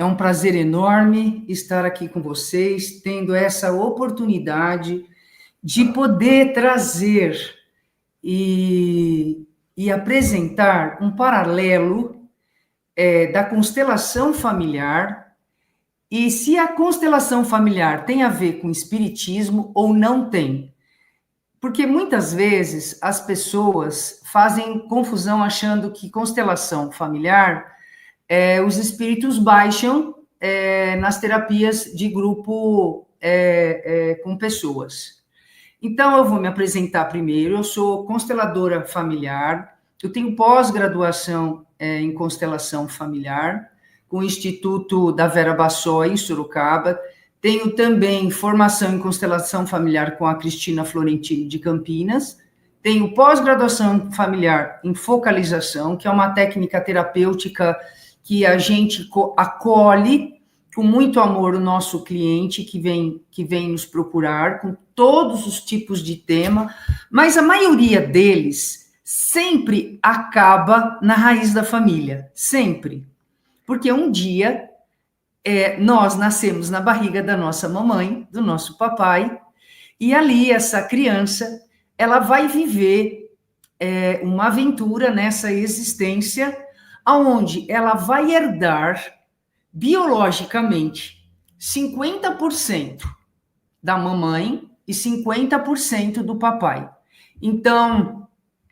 É um prazer enorme estar aqui com vocês, tendo essa oportunidade de poder trazer e apresentar um paralelo da constelação familiar e se a constelação familiar tem a ver com espiritismo ou não tem. Porque muitas vezes as pessoas fazem confusão achando que constelação familiar os espíritos baixam nas terapias de grupo com pessoas. Então, eu vou me apresentar primeiro. Eu sou consteladora familiar, eu tenho pós-graduação em constelação familiar, com o Instituto da Vera Bassoi, em Sorocaba. Tenho também formação em constelação familiar com a Cristina Florentino, de Campinas. Tenho pós-graduação familiar em focalização, que é uma técnica terapêutica que a gente acolhe com muito amor o nosso cliente que vem nos procurar, com todos os tipos de tema, mas a maioria deles sempre acaba na raiz da família, sempre. Porque um dia nós nascemos na barriga da nossa mamãe, do nosso papai, e ali essa criança, ela vai viver uma aventura nessa existência, onde ela vai herdar biologicamente 50% da mamãe e 50% do papai. Então,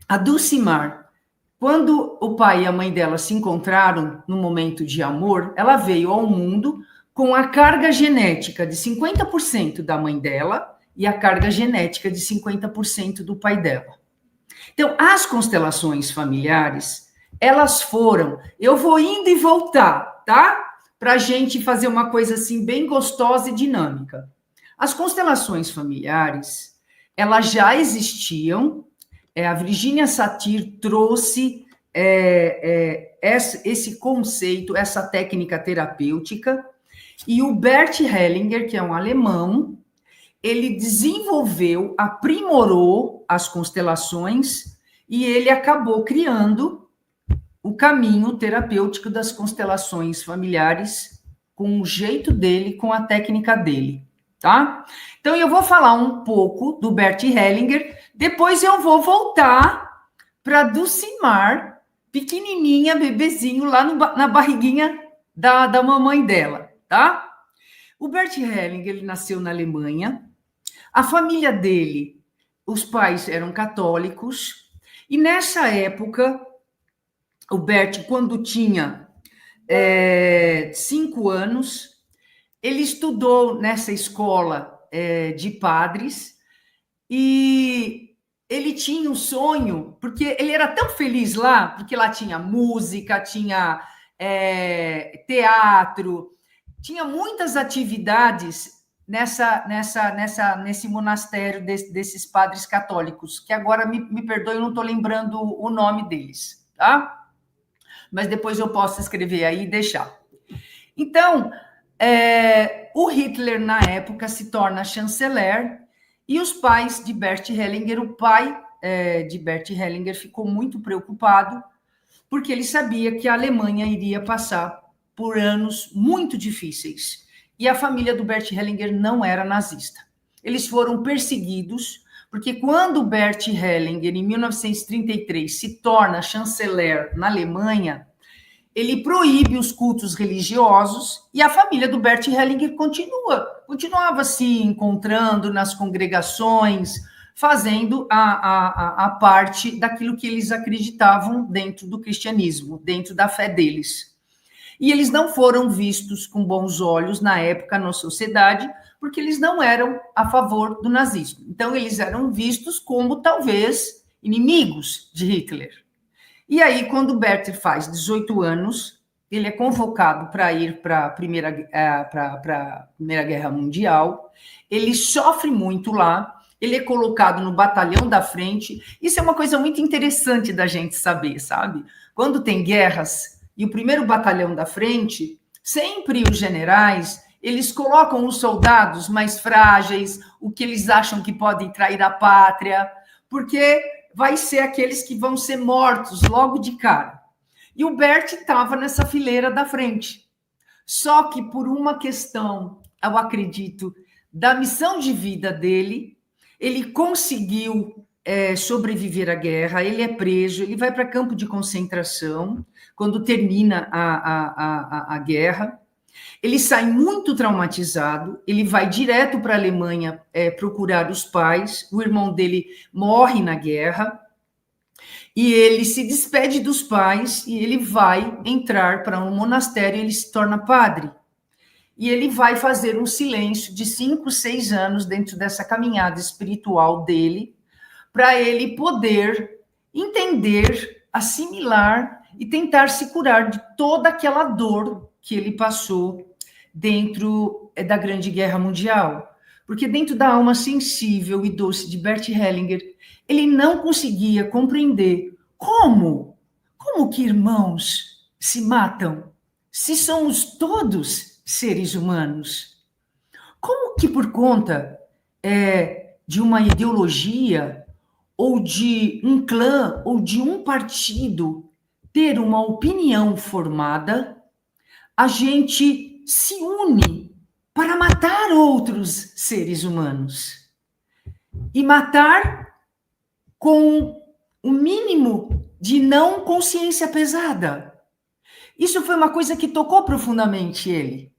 a Dulcimar, quando o pai e a mãe dela se encontraram no momento de amor, ela veio ao mundo com a carga genética de 50% da mãe dela e a carga genética de 50% do pai dela. Então, as constelações familiares, elas foram, eu vou indo e voltar, tá? Para a gente fazer uma coisa assim bem gostosa e dinâmica. As constelações familiares, elas já existiam, a Virginia Satir trouxe esse conceito, essa técnica terapêutica, e o Bert Hellinger, que é um alemão, ele desenvolveu, aprimorou as constelações e ele acabou criando o caminho terapêutico das constelações familiares com o jeito dele, com a técnica dele, tá? Então, eu vou falar um pouco do Bert Hellinger, depois eu vou voltar para Dulcimar, pequenininha, bebezinho, lá na barriguinha da mamãe dela, tá? O Bert Hellinger, ele nasceu na Alemanha, a família dele, os pais eram católicos, e nessa época, o Bert, quando tinha 5 anos, ele estudou nessa escola de padres e ele tinha um sonho, porque ele era tão feliz lá, porque lá tinha música, tinha teatro, tinha muitas atividades nesse monastério desses padres católicos, que agora, me perdoe, eu não estou lembrando o nome deles, tá? Mas depois eu posso escrever aí e deixar. Então, o Hitler, na época, se torna chanceler, e os pais de Bert Hellinger, o pai de Bert Hellinger ficou muito preocupado, porque ele sabia que a Alemanha iria passar por anos muito difíceis, e a família do Bert Hellinger não era nazista. Eles foram perseguidos, porque quando Bert Hellinger, em 1933, se torna chanceler na Alemanha, ele proíbe os cultos religiosos e a família do Bert Hellinger continuava se encontrando nas congregações, fazendo a parte daquilo que eles acreditavam dentro do cristianismo, dentro da fé deles. E eles não foram vistos com bons olhos na época na sociedade, porque eles não eram a favor do nazismo. Então, eles eram vistos como, talvez, inimigos de Hitler. E aí, quando o Bert faz 18 anos, ele é convocado para ir para a Primeira Guerra Mundial, ele sofre muito lá, ele é colocado no batalhão da frente. Isso é uma coisa muito interessante da gente saber, sabe? Quando tem guerras e o primeiro batalhão da frente, sempre os generais, eles colocam os soldados mais frágeis, o que eles acham que podem trair a pátria, porque vai ser aqueles que vão ser mortos logo de cara. E o Bert estava nessa fileira da frente. Só que por uma questão, eu acredito, da missão de vida dele, ele conseguiu sobreviver à guerra, ele é preso, ele vai para campo de concentração, quando termina a guerra. Ele sai muito traumatizado, ele vai direto para a Alemanha procurar os pais, o irmão dele morre na guerra, e ele se despede dos pais e ele vai entrar para um monastério e ele se torna padre. E ele vai fazer um silêncio de 5, 6 anos dentro dessa caminhada espiritual dele, para ele poder entender, assimilar e tentar se curar de toda aquela dor que ele passou dentro da Grande Guerra Mundial. Porque dentro da alma sensível e doce de Bert Hellinger, ele não conseguia compreender como que irmãos se matam se somos todos seres humanos. Como que por conta de uma ideologia ou de um clã ou de um partido ter uma opinião formada, a gente se une para matar outros seres humanos. E matar com o mínimo de não consciência pesada. Isso foi uma coisa que tocou profundamente ele.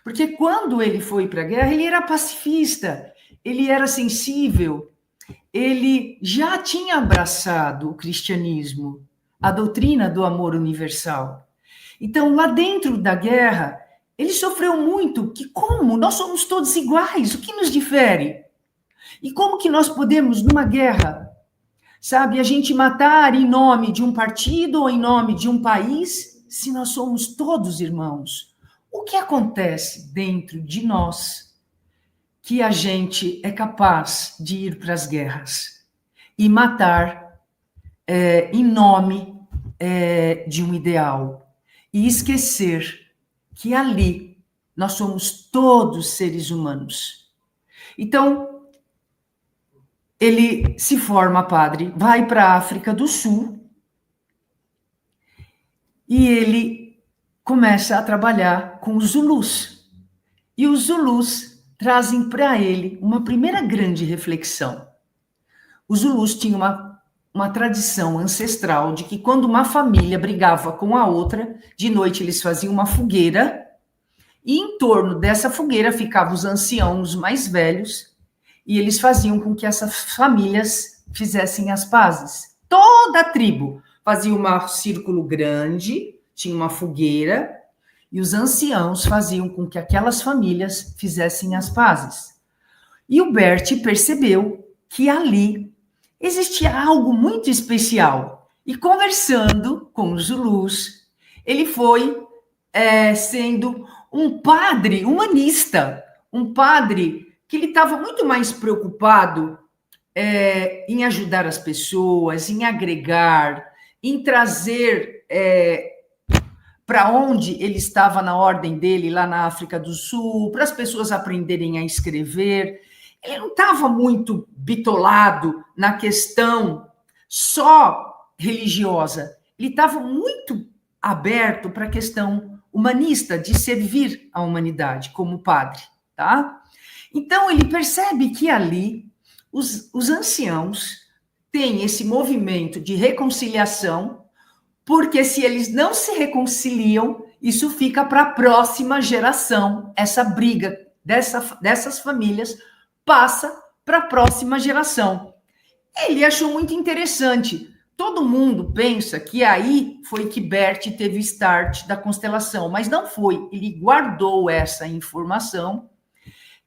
Porque quando ele foi para a guerra, ele era pacifista, ele era sensível, ele já tinha abraçado o cristianismo, a doutrina do amor universal. Então, lá dentro da guerra, ele sofreu muito, que como? Nós somos todos iguais, o que nos difere? E como que nós podemos, numa guerra, sabe, a gente matar em nome de um partido ou em nome de um país, se nós somos todos irmãos? O que acontece dentro de nós que a gente é capaz de ir para as guerras e matar em nome de um ideal e esquecer que ali nós somos todos seres humanos? Então, ele se forma padre, vai para a África do Sul e ele começa a trabalhar com os Zulus. E os Zulus trazem para ele uma primeira grande reflexão. Os Zulus tinham uma tradição ancestral de que quando uma família brigava com a outra, de noite eles faziam uma fogueira e em torno dessa fogueira ficavam os anciãos mais velhos e eles faziam com que essas famílias fizessem as pazes. Toda a tribo fazia um círculo grande, tinha uma fogueira, e os anciãos faziam com que aquelas famílias fizessem as pazes. E o Bert percebeu que ali existia algo muito especial. E conversando com os Zulus, ele foi sendo um padre humanista, um padre que ele estava muito mais preocupado em ajudar as pessoas, em agregar, em trazer para onde ele estava na ordem dele, lá na África do Sul, para as pessoas aprenderem a escrever. Ele não estava muito bitolado na questão só religiosa, ele estava muito aberto para a questão humanista, de servir a humanidade como padre, tá? Então, ele percebe que ali os anciãos têm esse movimento de reconciliação, porque se eles não se reconciliam, isso fica para a próxima geração. Essa briga dessas famílias passa para a próxima geração. Ele achou muito interessante. Todo mundo pensa que aí foi que Bert teve o start da constelação, mas não foi. Ele guardou essa informação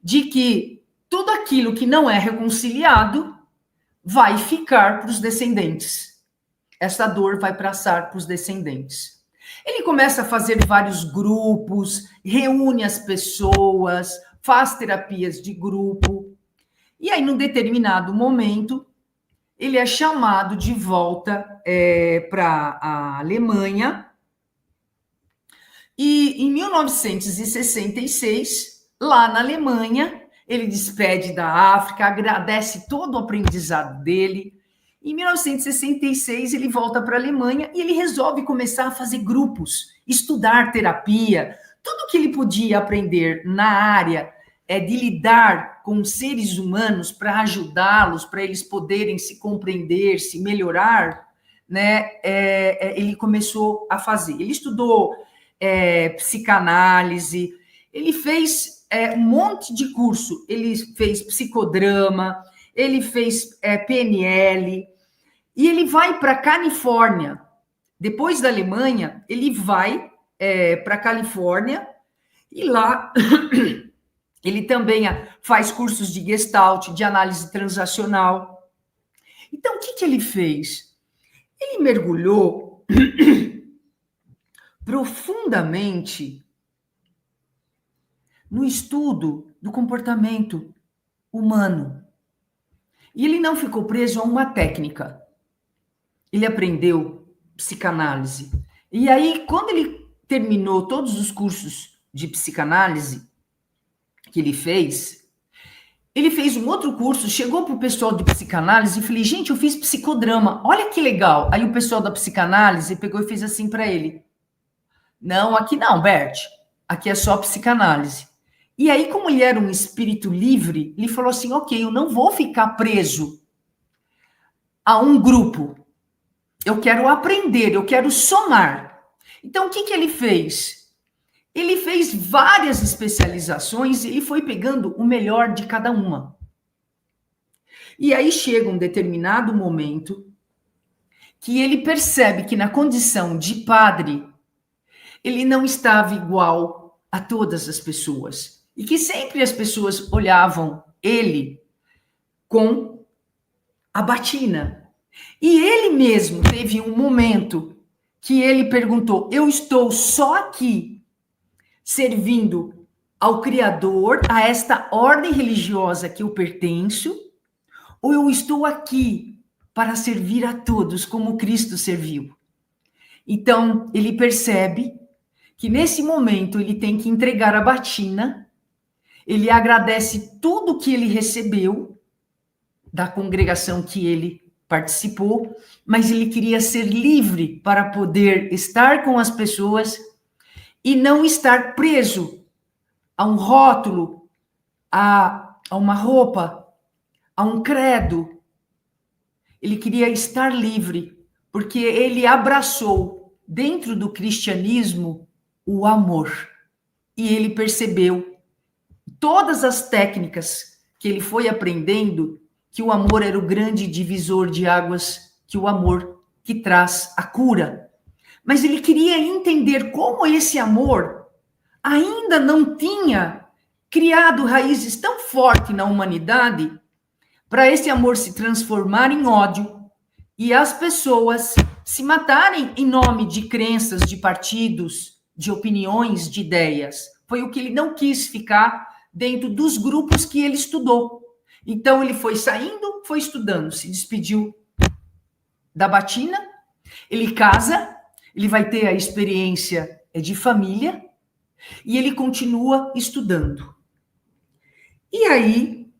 de que tudo aquilo que não é reconciliado vai ficar para os descendentes. Essa dor vai passar para os descendentes. Ele começa a fazer vários grupos, reúne as pessoas, faz terapias de grupo. E aí, num determinado momento, ele é chamado de volta para a Alemanha. E em 1966, lá na Alemanha, ele despede da África, agradece todo o aprendizado dele. Em 1966, ele volta para a Alemanha e ele resolve começar a fazer grupos, estudar terapia, tudo que ele podia aprender na área de lidar com seres humanos para ajudá-los, para eles poderem se compreender, se melhorar, né, ele começou a fazer. Ele estudou psicanálise, ele fez um monte de curso, ele fez psicodrama, ele fez PNL, e ele vai para a Califórnia. Depois da Alemanha, ele vai para a Califórnia, e lá ele também faz cursos de Gestalt, de análise transacional. Então, o que ele fez? Ele mergulhou profundamente no estudo do comportamento humano. E ele não ficou preso a uma técnica. Ele aprendeu psicanálise. E aí, quando ele terminou todos os cursos de psicanálise que ele fez um outro curso, chegou para o pessoal de psicanálise e falei, gente, eu fiz psicodrama, olha que legal. Aí o pessoal da psicanálise pegou e fez assim para ele. Não, aqui não, Bert, aqui é só psicanálise. E aí, como ele era um espírito livre, ele falou assim, ok, eu não vou ficar preso a um grupo. Eu quero aprender, eu quero somar. Então, o que ele fez? Ele fez várias especializações e ele foi pegando o melhor de cada uma. E aí chega um determinado momento que ele percebe que na condição de padre, ele não estava igual a todas as pessoas. E que sempre as pessoas olhavam ele com a batina. E ele mesmo teve um momento que ele perguntou, eu estou só aqui servindo ao Criador, a esta ordem religiosa que eu pertenço, ou eu estou aqui para servir a todos como Cristo serviu? Então, ele percebe que nesse momento ele tem que entregar a batina, ele agradece tudo que ele recebeu da congregação que ele participou, mas ele queria ser livre para poder estar com as pessoas e não estar preso a um rótulo, a uma roupa, a um credo. Ele queria estar livre, porque ele abraçou dentro do cristianismo o amor. E ele percebeu todas as técnicas que ele foi aprendendo, que o amor era o grande divisor de águas, que o amor que traz a cura. Mas ele queria entender como esse amor ainda não tinha criado raízes tão fortes na humanidade para esse amor se transformar em ódio e as pessoas se matarem em nome de crenças, de partidos, de opiniões, de ideias. Foi o que ele não quis ficar dentro dos grupos que ele estudou. Então, ele foi saindo, foi estudando, se despediu da batina, ele casa, ele vai ter a experiência de família e ele continua estudando. E aí,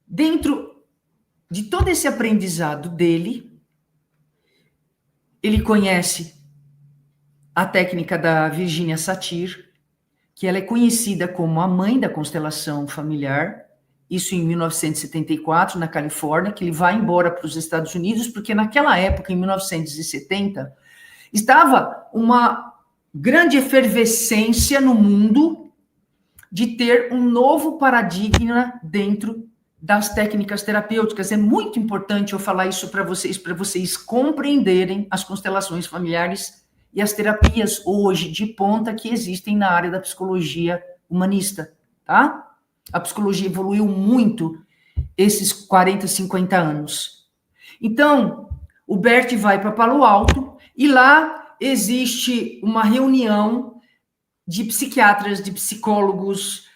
dentro de todo esse aprendizado dele, ele conhece a técnica da Virginia Satir, que ela é conhecida como a mãe da constelação familiar, isso em 1974, na Califórnia, que ele vai embora para os Estados Unidos, porque naquela época, em 1970, estava uma grande efervescência no mundo de ter um novo paradigma dentro das técnicas terapêuticas. É muito importante eu falar isso para vocês compreenderem as constelações familiares e as terapias hoje de ponta que existem na área da psicologia humanista, tá? A psicologia evoluiu muito esses 40, 50 anos. Então, o Bert vai para Palo Alto e lá existe uma reunião de psiquiatras, de psicólogos,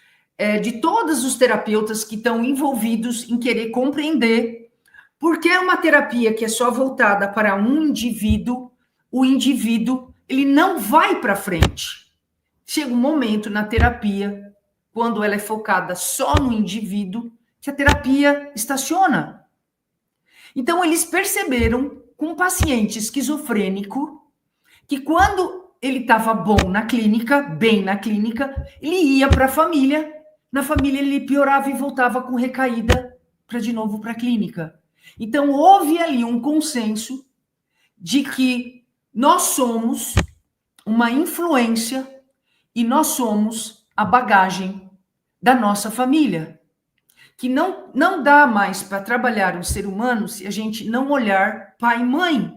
de todos os terapeutas que estão envolvidos em querer compreender, porque é uma terapia que é só voltada para um indivíduo, o indivíduo, ele não vai para frente. Chega um momento na terapia, quando ela é focada só no indivíduo, que a terapia estaciona. Então, eles perceberam com um paciente esquizofrênico que quando ele estava bom na clínica, bem na clínica, ele ia para a família, na família ele piorava e voltava com recaída de novo para a clínica. Então, houve ali um consenso de que nós somos uma influência e nós somos a bagagem da nossa família. Que não dá mais para trabalhar um ser humano se a gente não olhar pai e mãe,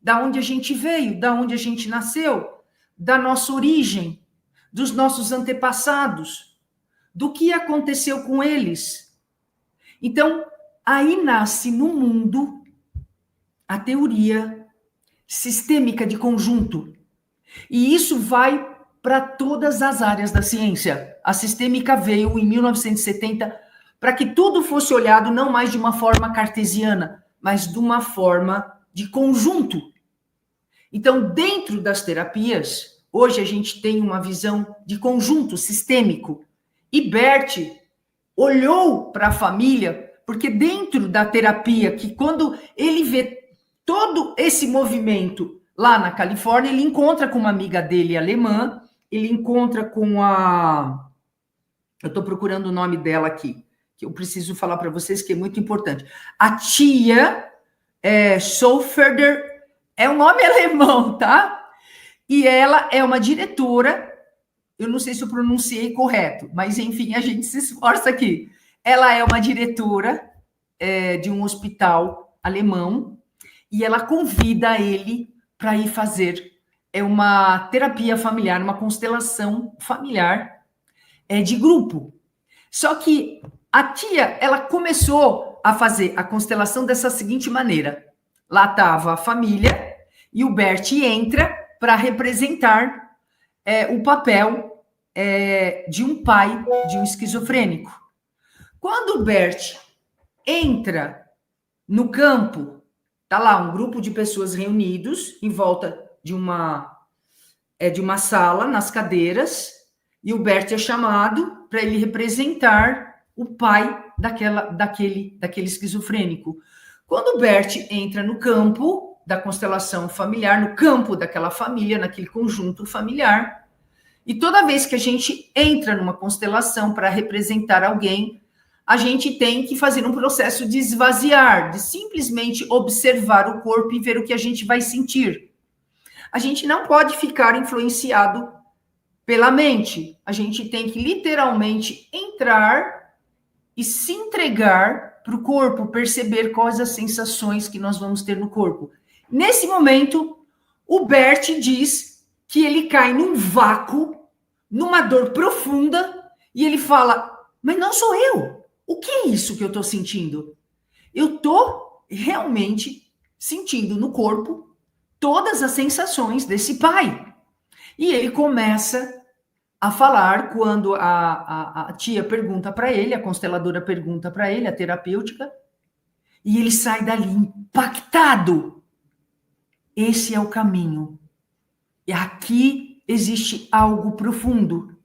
da onde a gente veio, da onde a gente nasceu, da nossa origem, dos nossos antepassados, do que aconteceu com eles. Então, aí nasce no mundo a teoria sistêmica de conjunto. E isso vai para todas as áreas da ciência. A sistêmica veio em 1970 para que tudo fosse olhado não mais de uma forma cartesiana, mas de uma forma de conjunto. Então, dentro das terapias, hoje a gente tem uma visão de conjunto sistêmico. E Bert olhou para a família, porque dentro da terapia, que quando ele vê todo esse movimento lá na Califórnia, ele encontra com uma amiga dele alemã, ele encontra com a... Eu estou procurando o nome dela aqui, que eu preciso falar para vocês que é muito importante. A tia Schoferder, é um nome alemão, tá? E ela é uma diretora, eu não sei se eu pronunciei correto, mas enfim, a gente se esforça aqui. Ela é uma diretora de um hospital alemão e ela convida ele para ir fazer uma terapia familiar, uma constelação familiar de grupo. Só que a tia, ela começou a fazer a constelação dessa seguinte maneira. Lá estava a família e o Bert entra para representar o papel de um pai de um esquizofrênico. Quando o Bert entra no campo, tá lá um grupo de pessoas reunidos em volta de uma sala, nas cadeiras, e o Bert é chamado para ele representar o pai daquele esquizofrênico. Quando o Bert entra no campo da constelação familiar, no campo daquela família, naquele conjunto familiar, e toda vez que a gente entra numa constelação para representar alguém, a gente tem que fazer um processo de esvaziar, de simplesmente observar o corpo e ver o que a gente vai sentir. A gente não pode ficar influenciado pela mente. A gente tem que literalmente entrar e se entregar para o corpo, perceber quais as sensações que nós vamos ter no corpo. Nesse momento, o Bert diz que ele cai num vácuo, numa dor profunda, e ele fala, mas não sou eu. O que é isso que eu estou sentindo? Eu estou realmente sentindo no corpo todas as sensações desse pai. E ele começa a falar quando a tia pergunta para ele, a consteladora pergunta para ele, a terapêutica, e ele sai dali impactado. Esse é o caminho. E aqui existe algo profundo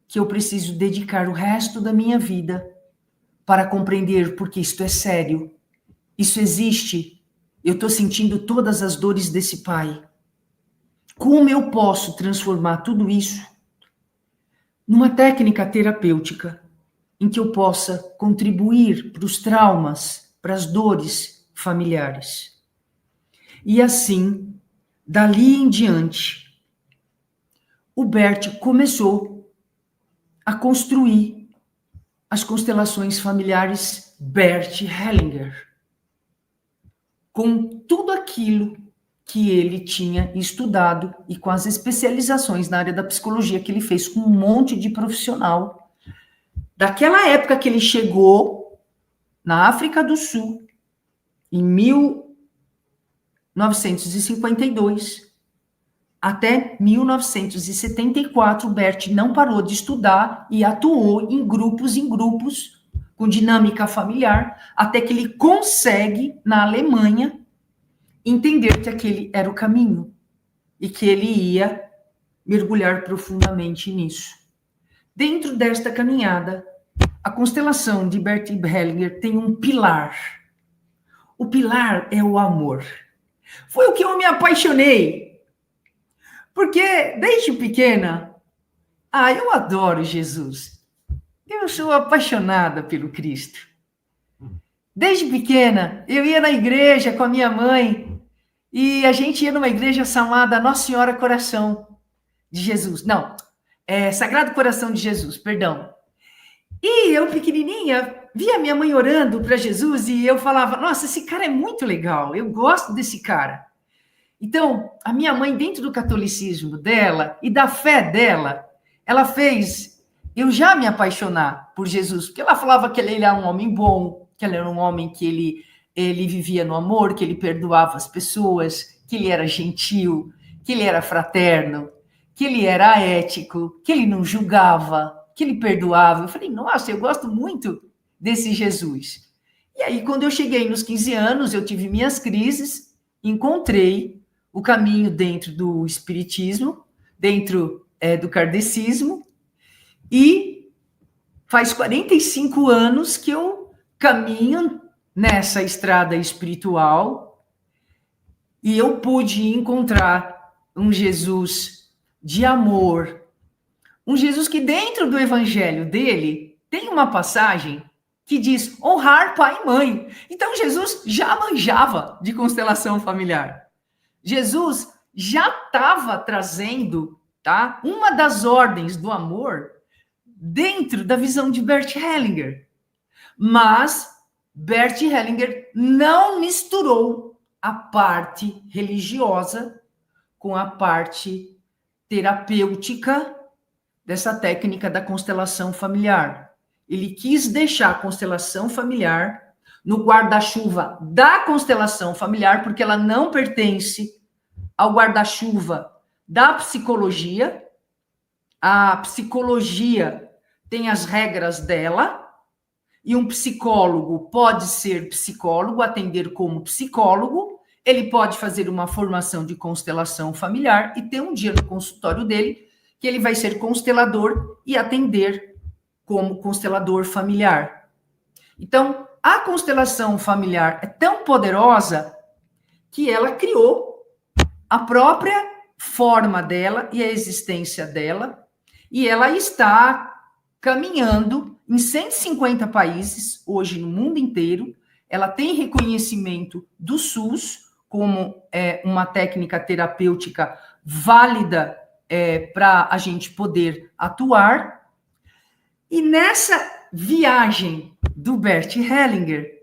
que eu preciso dedicar o resto da minha vida para compreender, porque isto é sério. Isso existe. Eu estou sentindo todas as dores desse pai. Como eu posso transformar tudo isso numa técnica terapêutica em que eu possa contribuir para os traumas, para as dores familiares? E assim, dali em diante, o Bert começou a construir as constelações familiares Bert Hellinger, com tudo aquilo que ele tinha estudado e com as especializações na área da psicologia que ele fez com um monte de profissional. Daquela época que ele chegou na África do Sul, em 1952, até 1974, Bert não parou de estudar e atuou em grupos, com dinâmica familiar, até que ele consegue, na Alemanha, entender que aquele era o caminho e que ele ia mergulhar profundamente nisso. Dentro desta caminhada, a constelação de Bert Hellinger tem um pilar. O pilar é o amor. Foi o que eu me apaixonei. Porque desde pequena, eu adoro Jesus. Eu sou apaixonada pelo Cristo. Desde pequena, eu ia na igreja com a minha mãe e a gente ia numa igreja chamada Nossa Senhora Coração de Jesus. Não, Sagrado Coração de Jesus, perdão. E eu, pequenininha, via minha mãe orando para Jesus e eu falava, nossa, esse cara é muito legal, eu gosto desse cara. Então, a minha mãe, dentro do catolicismo dela e da fé dela, ela fez eu já me apaixonar por Jesus, porque ela falava que ele era um homem bom, que ele era um homem que ele vivia no amor, que ele perdoava as pessoas, que ele era gentil, que ele era fraterno, que ele era ético, que ele não julgava, que ele perdoava. Eu falei, nossa, eu gosto muito desse Jesus. E aí, quando eu cheguei nos 15 anos, eu tive minhas crises, encontrei o caminho dentro do espiritismo, dentro do kardecismo, e faz 45 anos que eu caminho nessa estrada espiritual e eu pude encontrar um Jesus de amor, um Jesus que dentro do evangelho dele tem uma passagem que diz honrar pai e mãe. Então Jesus já manjava de constelação familiar. Jesus já estava trazendo, tá, uma das ordens do amor dentro da visão de Bert Hellinger. Mas Bert Hellinger não misturou a parte religiosa com a parte terapêutica dessa técnica da constelação familiar. Ele quis deixar a constelação familiar no guarda-chuva da constelação familiar, porque ela não pertence ao guarda-chuva da psicologia. A psicologia tem as regras dela, e um psicólogo pode ser psicólogo, atender como psicólogo, ele pode fazer uma formação de constelação familiar e ter um dia no consultório dele que ele vai ser constelador e atender como constelador familiar. Então, a constelação familiar é tão poderosa que ela criou a própria forma dela e a existência dela, e ela está caminhando em 150 países, hoje no mundo inteiro. Ela tem reconhecimento do SUS como uma técnica terapêutica válida para a gente poder atuar. E nessa viagem do Bert Hellinger,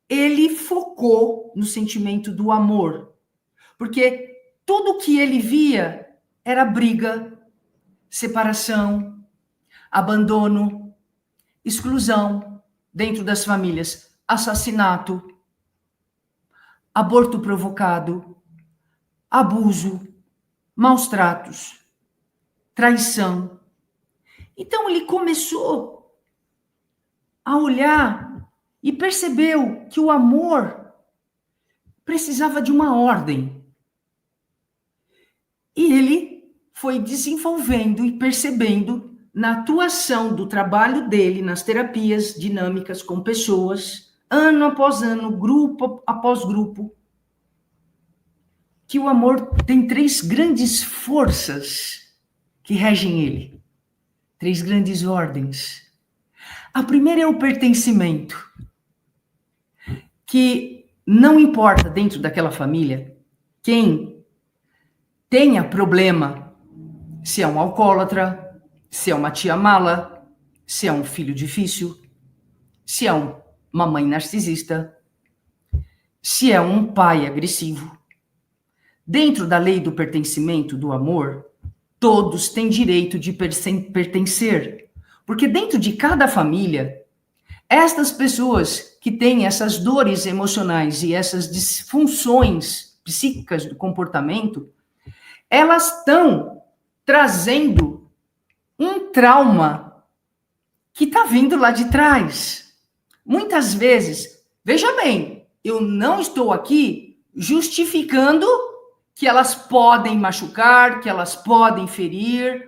ele focou no sentimento do amor, porque tudo que ele via era briga, separação, abandono, exclusão dentro das famílias, assassinato, aborto provocado, abuso, maus tratos, traição. Então ele começou a olhar e percebeu que o amor precisava de uma ordem. E ele foi desenvolvendo e percebendo na atuação do trabalho dele nas terapias dinâmicas com pessoas, ano após ano, grupo após grupo, que o amor tem 3 grandes forças que regem ele, 3 grandes ordens. A primeira é o pertencimento, que não importa dentro daquela família quem tenha problema, se é um alcoólatra, se é uma tia mala, se é um filho difícil, se é uma mãe narcisista, se é um pai agressivo. Dentro da lei do pertencimento, do amor, todos têm direito de pertencer. Porque dentro de cada família, estas pessoas que têm essas dores emocionais e essas disfunções psíquicas do comportamento, elas estão trazendo um trauma que está vindo lá de trás. Muitas vezes, veja bem, eu não estou aqui justificando que elas podem machucar, que elas podem ferir,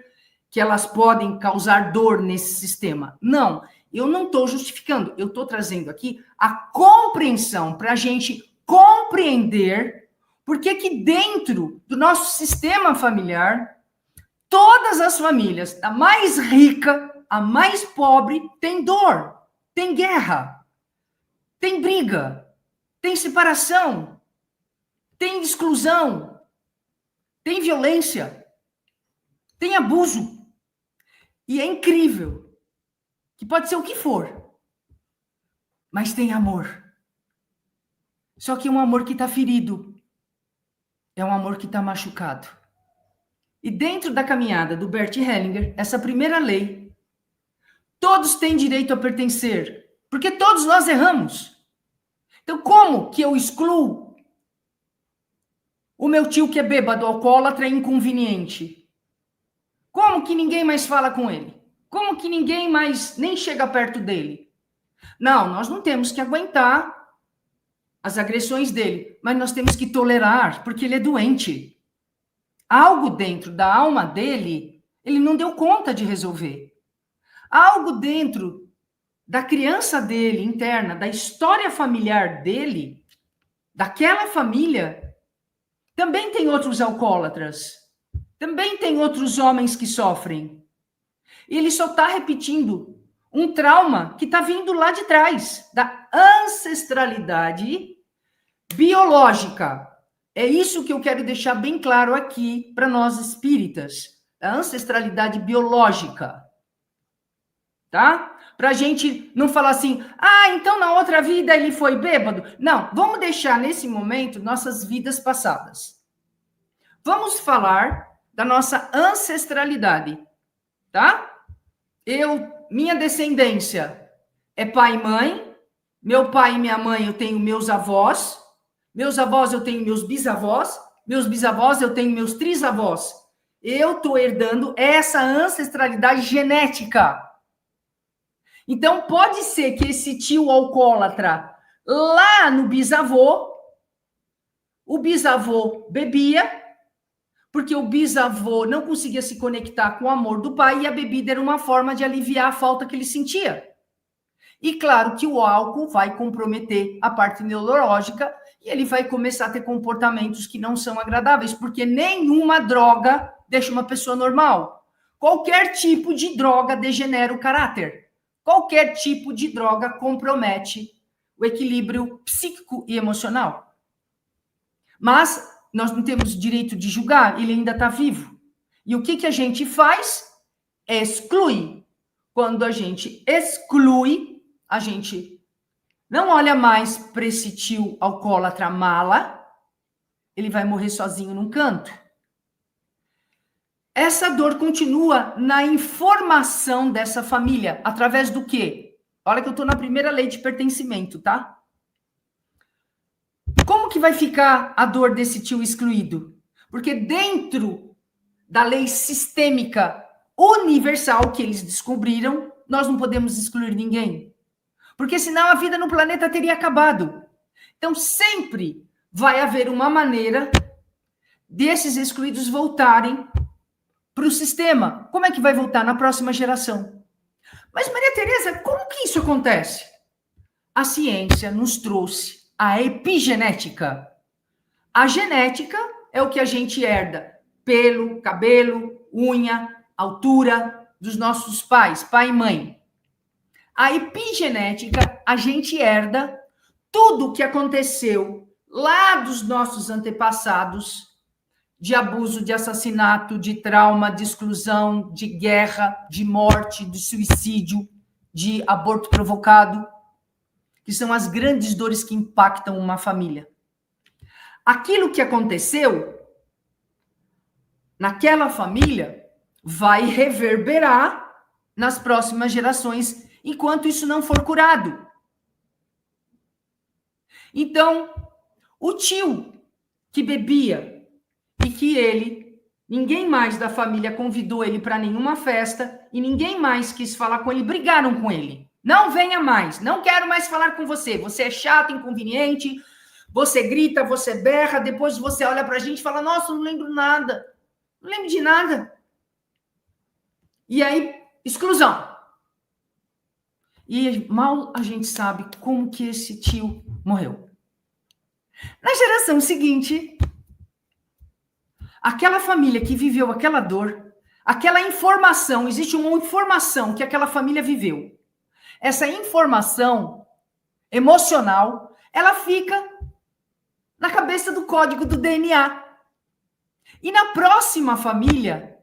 que elas podem causar dor nesse sistema. Não, eu não estou justificando, eu estou trazendo aqui a compreensão para a gente compreender Por que que dentro do nosso sistema familiar, todas as famílias, a mais rica, a mais pobre, tem dor, tem guerra, tem briga, tem separação, tem exclusão, tem violência, tem abuso. E é incrível, que pode ser o que for, mas tem amor. Só que é um amor que está ferido, é um amor que está machucado. E dentro da caminhada do Bert Hellinger, essa primeira lei, todos têm direito a pertencer, porque todos nós erramos. Então, como que eu excluo o meu tio que é bêbado, alcoólatra e inconveniente? Como que ninguém mais fala com ele? Como que ninguém mais nem chega perto dele? Não, nós não temos que aguentar as agressões dele, mas nós temos que tolerar, porque ele é doente. Algo dentro da alma dele, ele não deu conta de resolver. Algo dentro da criança dele, interna, da história familiar dele, daquela família, também tem outros alcoólatras, também tem outros homens que sofrem. E ele só está repetindo um trauma que está vindo lá de trás, da ancestralidade biológica. É isso que eu quero deixar bem claro aqui para nós espíritas, a ancestralidade biológica, tá? Para a gente não falar assim, então na outra vida ele foi bêbado. Não, vamos deixar nesse momento nossas vidas passadas. Vamos falar da nossa ancestralidade, tá? Minha descendência é pai e mãe, meu pai e minha mãe eu tenho meus avós eu tenho meus bisavós eu tenho meus trisavós. Eu estou herdando essa ancestralidade genética. Então, pode ser que esse tio alcoólatra, lá no bisavô, o bisavô bebia, porque o bisavô não conseguia se conectar com o amor do pai e a bebida era uma forma de aliviar a falta que ele sentia. E claro que o álcool vai comprometer a parte neurológica e ele vai começar a ter comportamentos que não são agradáveis, porque nenhuma droga deixa uma pessoa normal. Qualquer tipo de droga degenera o caráter. Qualquer tipo de droga compromete o equilíbrio psíquico e emocional. Mas nós não temos direito de julgar, ele ainda está vivo. E o que a gente faz? Exclui. Quando a gente exclui, a gente não olha mais para esse tio alcoólatra mala, ele vai morrer sozinho num canto. Essa dor continua na informação dessa família, através do quê? Olha que eu estou na primeira lei de pertencimento, tá? Como que vai ficar a dor desse tio excluído? Porque dentro da lei sistêmica universal que eles descobriram, nós não podemos excluir ninguém. Porque senão a vida no planeta teria acabado. Então, sempre vai haver uma maneira desses excluídos voltarem para o sistema. Como é que vai voltar? Na próxima geração. Mas, Maria Tereza, como que isso acontece? A ciência nos trouxe a epigenética. A genética é o que a gente herda. Pelo, cabelo, unha, altura dos nossos pais, pai e mãe. A epigenética, a gente herda tudo o que aconteceu lá dos nossos antepassados, de abuso, de assassinato, de trauma, de exclusão, de guerra, de morte, de suicídio, de aborto provocado, que são as grandes dores que impactam uma família. Aquilo que aconteceu naquela família vai reverberar nas próximas gerações, enquanto isso não for curado. Então, o tio que bebia e que ninguém mais da família convidou ele para nenhuma festa e ninguém mais quis falar com ele, brigaram com ele. Não venha mais, não quero mais falar com você. Você é chato, inconveniente, você grita, você berra, depois você olha para a gente e fala, nossa, não lembro nada, não lembro de nada. E aí, exclusão. E mal a gente sabe como que esse tio morreu. Na geração seguinte, aquela família que viveu aquela dor, aquela informação, existe uma informação que aquela família viveu. Essa informação emocional, ela fica na cabeça do código do DNA. E na próxima família,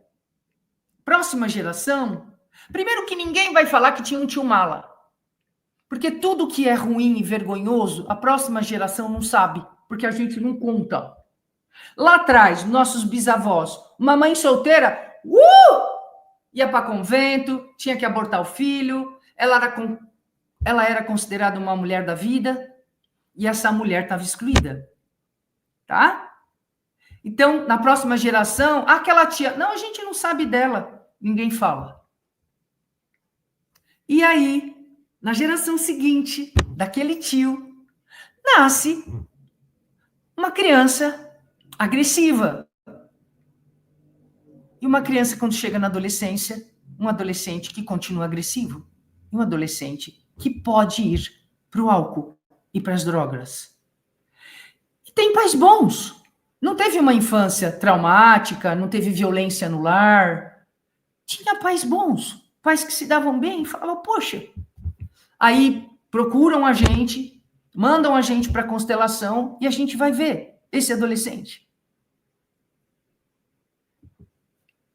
próxima geração, primeiro que ninguém vai falar que tinha um tio mala. Porque tudo que é ruim e vergonhoso, a próxima geração não sabe, porque a gente não conta. Lá atrás, nossos bisavós, uma mãe solteira, ia para convento, tinha que abortar o filho, ela era considerada uma mulher da vida, e essa mulher estava excluída. Tá? Então, na próxima geração, aquela tia, não, a gente não sabe dela, ninguém fala. E aí, na geração seguinte, daquele tio, nasce uma criança agressiva. E uma criança, quando chega na adolescência, um adolescente que continua agressivo. Um adolescente que pode ir para o álcool e para as drogas. E tem pais bons. Não teve uma infância traumática, não teve violência no lar. Tinha pais bons, pais que se davam bem e falavam, poxa. Aí procuram a gente, mandam a gente para a constelação e a gente vai ver esse adolescente.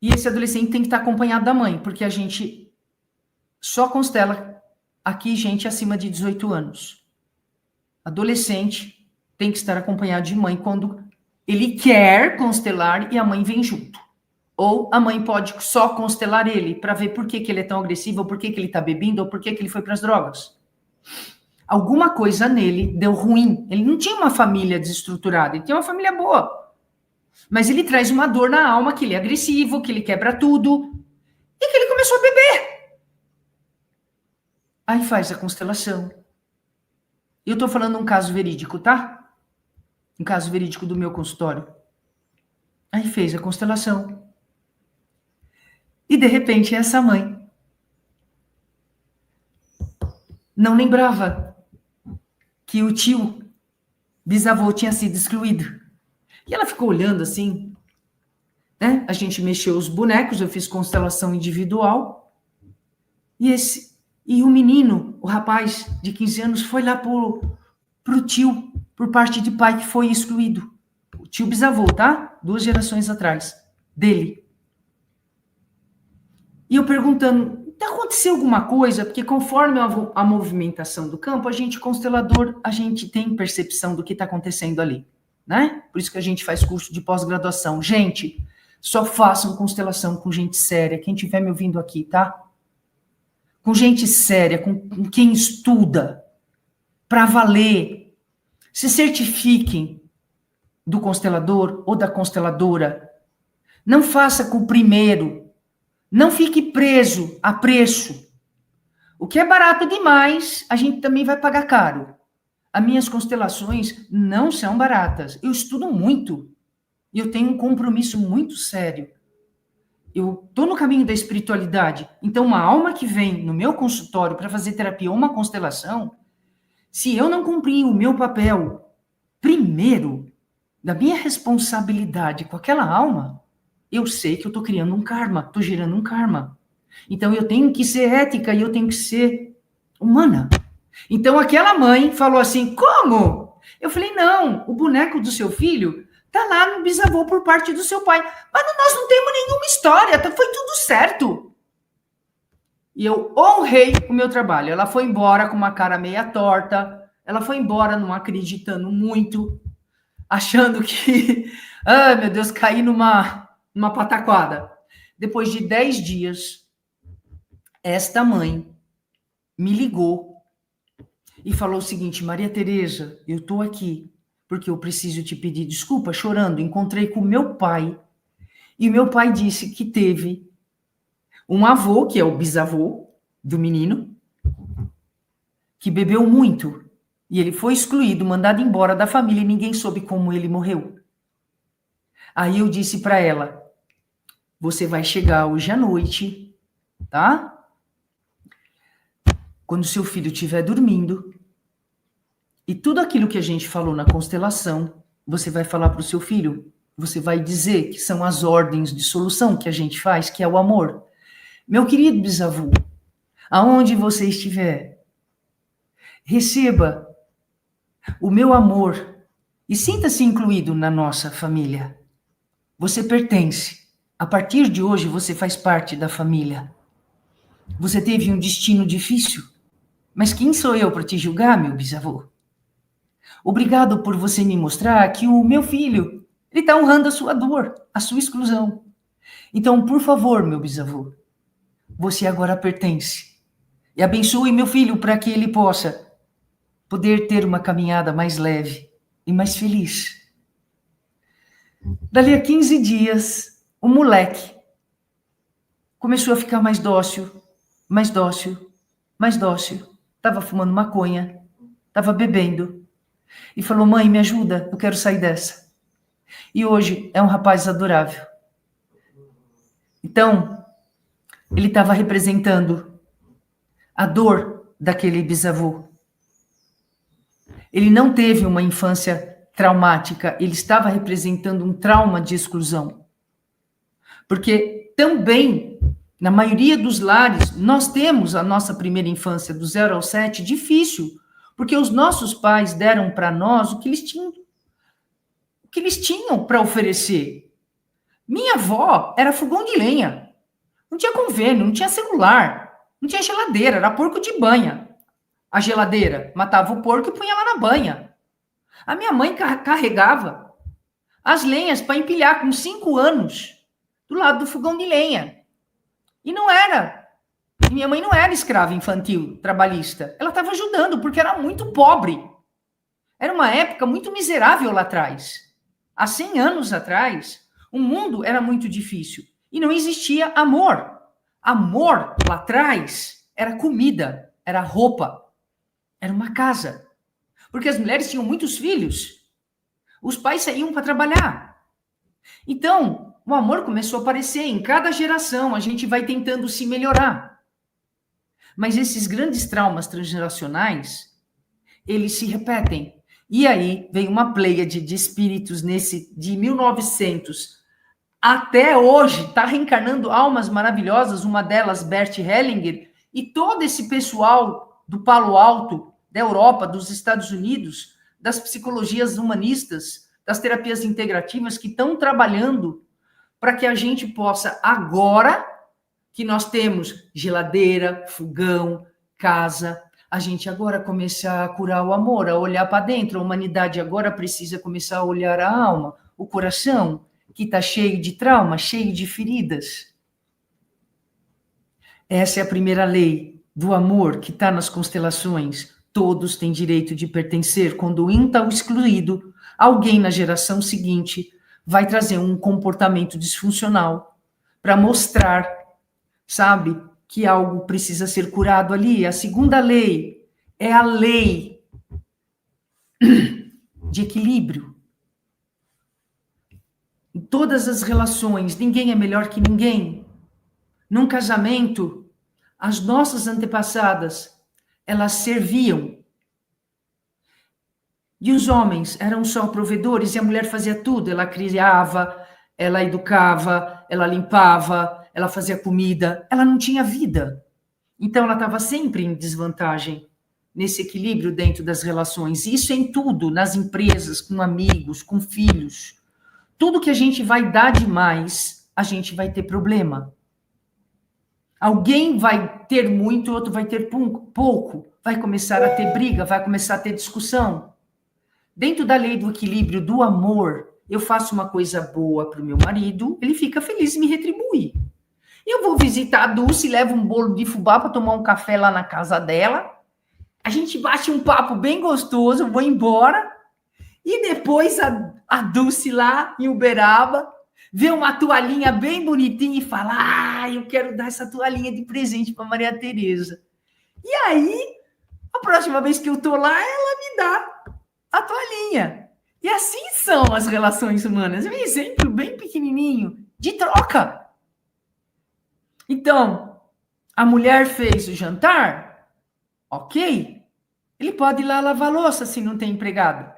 E esse adolescente tem que estar acompanhado da mãe, porque a gente só constela aqui gente acima de 18 anos. Adolescente tem que estar acompanhado de mãe quando ele quer constelar e a mãe vem junto. Ou a mãe pode só constelar ele para ver por que ele é tão agressivo, ou por que ele está bebendo, ou por que ele foi para as drogas. Alguma coisa nele deu ruim. Ele não tinha uma família desestruturada, ele tinha uma família boa. Mas ele traz uma dor na alma, que ele é agressivo, que ele quebra tudo, e que ele começou a beber. Aí faz a constelação. Eu estou falando um caso verídico, tá? Um caso verídico do meu consultório. Aí fez a constelação. E, de repente, essa mãe não lembrava que o tio bisavô tinha sido excluído. E ela ficou olhando assim, né? A gente mexeu os bonecos, eu fiz constelação individual. E o menino, o rapaz de 15 anos, foi lá pro tio, por parte de pai que foi excluído. O tio bisavô, tá? 2 gerações atrás, dele. E eu perguntando, aconteceu alguma coisa? Porque conforme a movimentação do campo, a gente, constelador, a gente tem percepção do que está acontecendo ali, né? Por isso que a gente faz curso de pós-graduação. Gente, só façam constelação com gente séria. Quem estiver me ouvindo aqui, tá? Com gente séria, com quem estuda, para valer. Se certifiquem do constelador ou da consteladora. Não faça com o primeiro. Não fique preso a preço. O que é barato demais, a gente também vai pagar caro. As minhas constelações não são baratas. Eu estudo muito. E eu tenho um compromisso muito sério. Eu estou no caminho da espiritualidade. Então, uma alma que vem no meu consultório para fazer terapia ou uma constelação, se eu não cumprir o meu papel primeiro, da minha responsabilidade com aquela alma, eu sei que eu estou criando um karma, estou gerando um karma. Então, eu tenho que ser ética e eu tenho que ser humana. Então, aquela mãe falou assim, como? Eu falei, não, o boneco do seu filho está lá no bisavô por parte do seu pai. Mas nós não temos nenhuma história, foi tudo certo. E eu honrei o meu trabalho. Ela foi embora com uma cara meia torta, ela foi embora não acreditando muito, achando que, meu Deus, caí numa pataquada. Depois de 10 dias, esta mãe me ligou e falou o seguinte, Maria Tereza, eu estou aqui porque eu preciso te pedir desculpa, chorando. Encontrei com meu pai e meu pai disse que teve um avô, que é o bisavô do menino, que bebeu muito e ele foi excluído, mandado embora da família e ninguém soube como ele morreu. Aí eu disse para ela, você vai chegar hoje à noite, tá? Quando seu filho estiver dormindo, e tudo aquilo que a gente falou na constelação, você vai falar para o seu filho, você vai dizer que são as ordens de solução que a gente faz, que é o amor. Meu querido bisavô, aonde você estiver, receba o meu amor e sinta-se incluído na nossa família. Você pertence. A partir de hoje, você faz parte da família. Você teve um destino difícil, mas quem sou eu para te julgar, meu bisavô? Obrigado por você me mostrar que o meu filho, ele está honrando a sua dor, a sua exclusão. Então, por favor, meu bisavô, você agora pertence. E abençoe meu filho para que ele possa poder ter uma caminhada mais leve e mais feliz. Dali a 15 dias, o moleque começou a ficar mais dócil, mais dócil, mais dócil. Estava fumando maconha, estava bebendo. E falou, mãe, me ajuda, eu quero sair dessa. E hoje é um rapaz adorável. Então, ele estava representando a dor daquele bisavô. Ele não teve uma infância traumática, ele estava representando um trauma de exclusão. Porque também, na maioria dos lares, nós temos a nossa primeira infância, do 0 ao 7, difícil, porque os nossos pais deram para nós o que eles tinham para oferecer. Minha avó era fogão de lenha, não tinha convênio, não tinha celular, não tinha geladeira, era porco de banha. A geladeira matava o porco e punha lá na banha. A minha mãe carregava as lenhas para empilhar com 5 anos do lado do fogão de lenha. E não era. E minha mãe não era escrava infantil, trabalhista. Ela estava ajudando, porque era muito pobre. Era uma época muito miserável lá atrás. Há 100 anos atrás, o mundo era muito difícil. E não existia amor. Amor, lá atrás, era comida, era roupa, era uma casa. Porque as mulheres tinham muitos filhos. Os pais saíam para trabalhar. Então, o amor começou a aparecer. Em cada geração, a gente vai tentando se melhorar. Mas esses grandes traumas transgeracionais, eles se repetem. E aí vem uma pleiade de espíritos de 1900 até hoje, está reencarnando almas maravilhosas, uma delas, Bert Hellinger, e todo esse pessoal do Palo Alto, da Europa, dos Estados Unidos, das psicologias humanistas, das terapias integrativas, que estão trabalhando para que a gente possa, agora que nós temos geladeira, fogão, casa, a gente agora começar a curar o amor, a olhar para dentro. A humanidade agora precisa começar a olhar a alma, o coração, que está cheio de trauma, cheio de feridas. Essa é a primeira lei do amor que está nas constelações. Todos têm direito de pertencer. Quando um está excluído, alguém na geração seguinte vai trazer um comportamento disfuncional para mostrar, sabe, que algo precisa ser curado ali. A segunda lei é a lei de equilíbrio. Em todas as relações, ninguém é melhor que ninguém. Num casamento, as nossas antepassadas, elas serviam. E os homens eram só provedores e a mulher fazia tudo. Ela criava, ela educava, ela limpava, ela fazia comida. Ela não tinha vida. Então, ela estava sempre em desvantagem nesse equilíbrio dentro das relações. Isso em tudo, nas empresas, com amigos, com filhos. Tudo que a gente vai dar demais, a gente vai ter problema. Alguém vai ter muito, outro vai ter pouco. Vai começar a ter briga, vai começar a ter discussão. Dentro da lei do equilíbrio, do amor, eu faço uma coisa boa para o meu marido, ele fica feliz e me retribui. Eu vou visitar a Dulce, levo um bolo de fubá para tomar um café lá na casa dela. A gente bate um papo bem gostoso, eu vou embora. E depois a Dulce lá em Uberaba vê uma toalhinha bem bonitinha e fala: eu quero dar essa toalhinha de presente para Maria Tereza. E aí, a próxima vez que eu tô lá, ela me dá a toalhinha. E assim são as relações humanas. É um exemplo bem pequenininho de troca. Então, a mulher fez o jantar, ok? Ele pode ir lá lavar a louça se não tem empregado.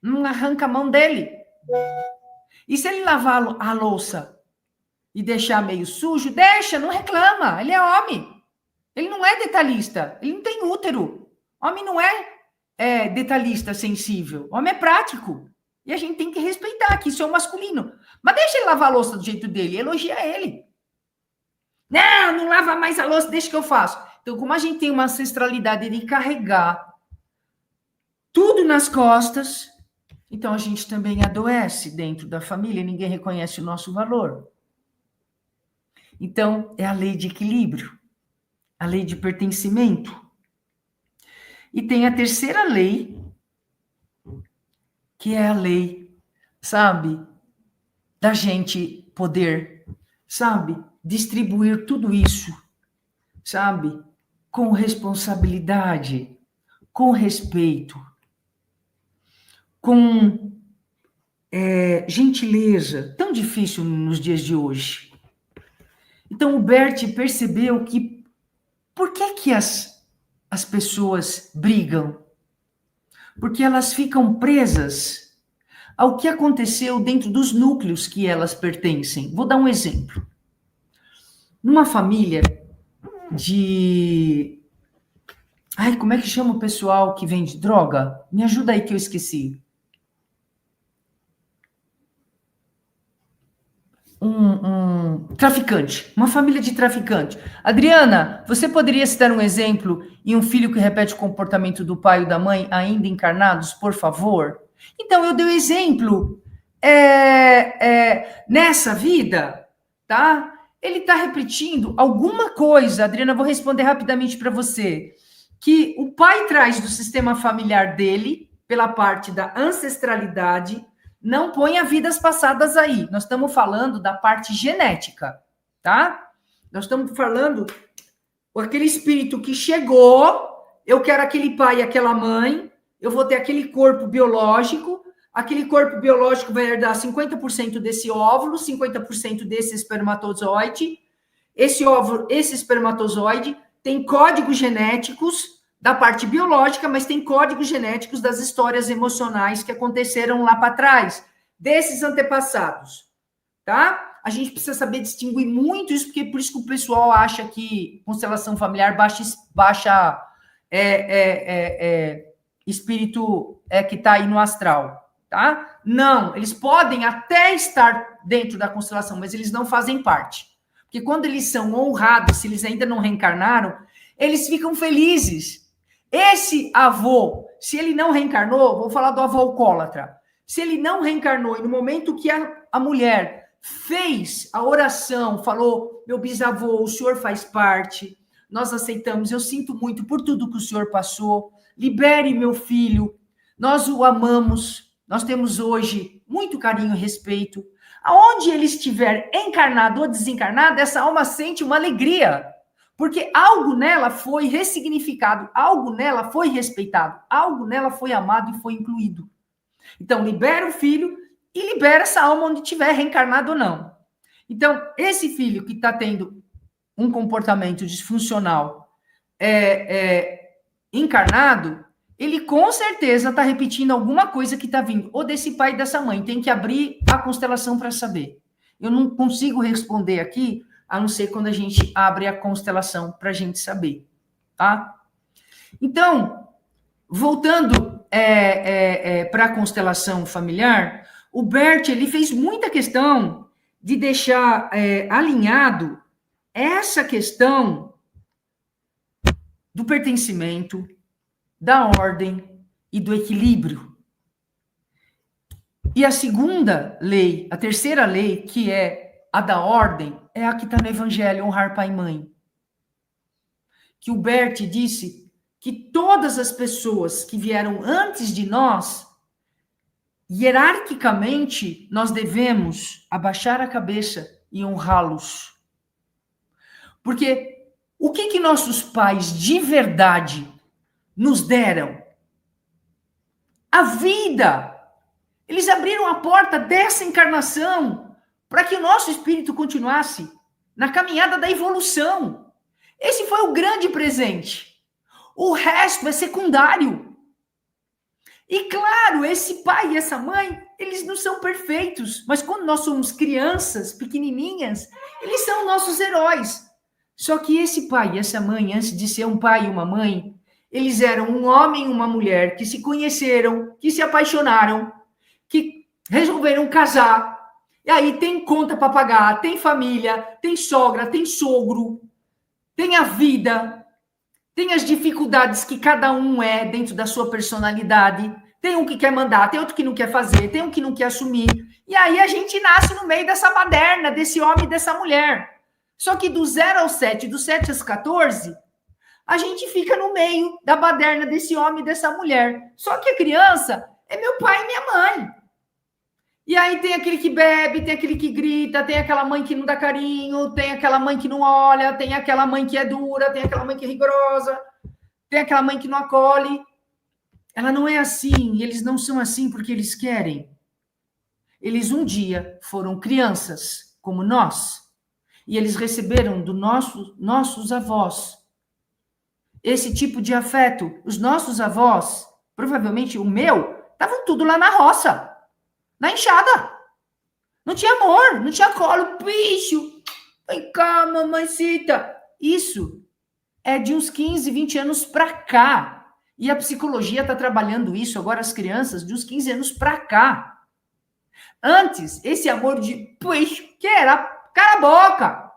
Não arranca a mão dele. E se ele lavar a louça e deixar meio sujo, deixa, não reclama. Ele é homem. Ele não é detalhista. Ele não tem útero. Homem não é detalhista, sensível. Homem é prático. E a gente tem que respeitar que isso é o masculino. Mas deixa ele lavar a louça do jeito dele. Elogia ele. Não lava mais a louça, deixa que eu faço. Então, como a gente tem uma ancestralidade de carregar tudo nas costas, então a gente também adoece dentro da família, ninguém reconhece o nosso valor. Então, é a lei de equilíbrio, a lei de pertencimento. E tem a terceira lei, que é a lei, sabe, da gente poder, sabe, distribuir tudo isso, sabe, com responsabilidade, com respeito, com gentileza, tão difícil nos dias de hoje. Então, o Bert percebeu que por que as pessoas brigam? Porque elas ficam presas ao que aconteceu dentro dos núcleos que elas pertencem. Vou dar um exemplo. Numa família de... Ai, como é que chama o pessoal que vende droga? Me ajuda aí que eu esqueci. Traficante, uma família de traficante. Adriana, você poderia citar um exemplo e um filho que repete o comportamento do pai ou da mãe ainda encarnados, por favor? Então, eu dei o exemplo nessa vida, tá? Ele está repetindo alguma coisa, Adriana, vou responder rapidamente para você, que o pai traz do sistema familiar dele, pela parte da ancestralidade. Não ponha vidas passadas aí. Nós estamos falando da parte genética, tá? Nós estamos falando aquele espírito que chegou, eu quero aquele pai e aquela mãe, eu vou ter aquele corpo biológico, aquele corpo biológico vai herdar 50% desse óvulo, 50% desse espermatozoide. Esse óvulo, esse espermatozoide tem códigos genéticos da parte biológica, mas tem códigos genéticos das histórias emocionais que aconteceram lá para trás, desses antepassados, tá? A gente precisa saber distinguir muito isso, porque por isso que o pessoal acha que constelação familiar baixa espírito que está aí no astral, tá? Não, eles podem até estar dentro da constelação, mas eles não fazem parte. Porque quando eles são honrados, se eles ainda não reencarnaram, eles ficam felizes. Esse avô, se ele não reencarnou, vou falar do avô alcoólatra, se ele não reencarnou e no momento que a mulher fez a oração, falou, meu bisavô, o senhor faz parte, nós aceitamos, eu sinto muito por tudo que o senhor passou, libere meu filho, nós o amamos, nós temos hoje muito carinho e respeito. Aonde ele estiver encarnado ou desencarnado, essa alma sente uma alegria, porque algo nela foi ressignificado, algo nela foi respeitado, algo nela foi amado e foi incluído. Então, libera o filho e libera essa alma onde estiver, reencarnado ou não. Então, esse filho que está tendo um comportamento disfuncional encarnado, ele com certeza está repetindo alguma coisa que está vindo, ou desse pai e dessa mãe. Tem que abrir a constelação para saber. Eu não consigo responder aqui, a não ser quando a gente abre a constelação para a gente saber, tá? Então, voltando para a constelação familiar, o Bert, ele fez muita questão de deixar alinhado essa questão do pertencimento, da ordem e do equilíbrio. E a segunda lei, a terceira lei, que é a da ordem, é a que está no Evangelho, honrar pai e mãe. Que o Bert disse que todas as pessoas que vieram antes de nós, hierarquicamente, nós devemos abaixar a cabeça e honrá-los. Porque o que nossos pais de verdade nos deram? A vida. Eles abriram a porta dessa encarnação para que o nosso espírito continuasse na caminhada da evolução. Esse foi o grande presente. O resto é secundário. E claro, esse pai e essa mãe, eles não são perfeitos, mas quando nós somos crianças, pequenininhas, eles são nossos heróis. Só que esse pai e essa mãe, antes de ser um pai e uma mãe, eles eram um homem e uma mulher que se conheceram, que se apaixonaram, que resolveram casar. E aí tem conta para pagar, tem família, tem sogra, tem sogro, tem a vida, tem as dificuldades que cada um é dentro da sua personalidade. Tem um que quer mandar, tem outro que não quer fazer, tem um que não quer assumir. E aí a gente nasce no meio dessa baderna, desse homem e dessa mulher. Só que do 0 ao 7, do 7 aos 14, a gente fica no meio da baderna desse homem e dessa mulher. Só que a criança é meu pai e minha mãe. E aí tem aquele que bebe, tem aquele que grita, tem aquela mãe que não dá carinho, tem aquela mãe que não olha, tem aquela mãe que é dura, tem aquela mãe que é rigorosa, tem aquela mãe que não acolhe. Ela não é assim, eles não são assim porque eles querem. Eles um dia foram crianças, como nós, e eles receberam dos nossos avós esse tipo de afeto. Os nossos avós, provavelmente o meu, estavam tudo lá na roça, na enxada. Não tinha amor, não tinha colo. Bicho, vem cá, mamãecita. Isso é de uns 15, 20 anos para cá. E a psicologia está trabalhando isso agora, as crianças, de uns 15 anos para cá. Antes, esse amor de, bicho, que era, cala a boca.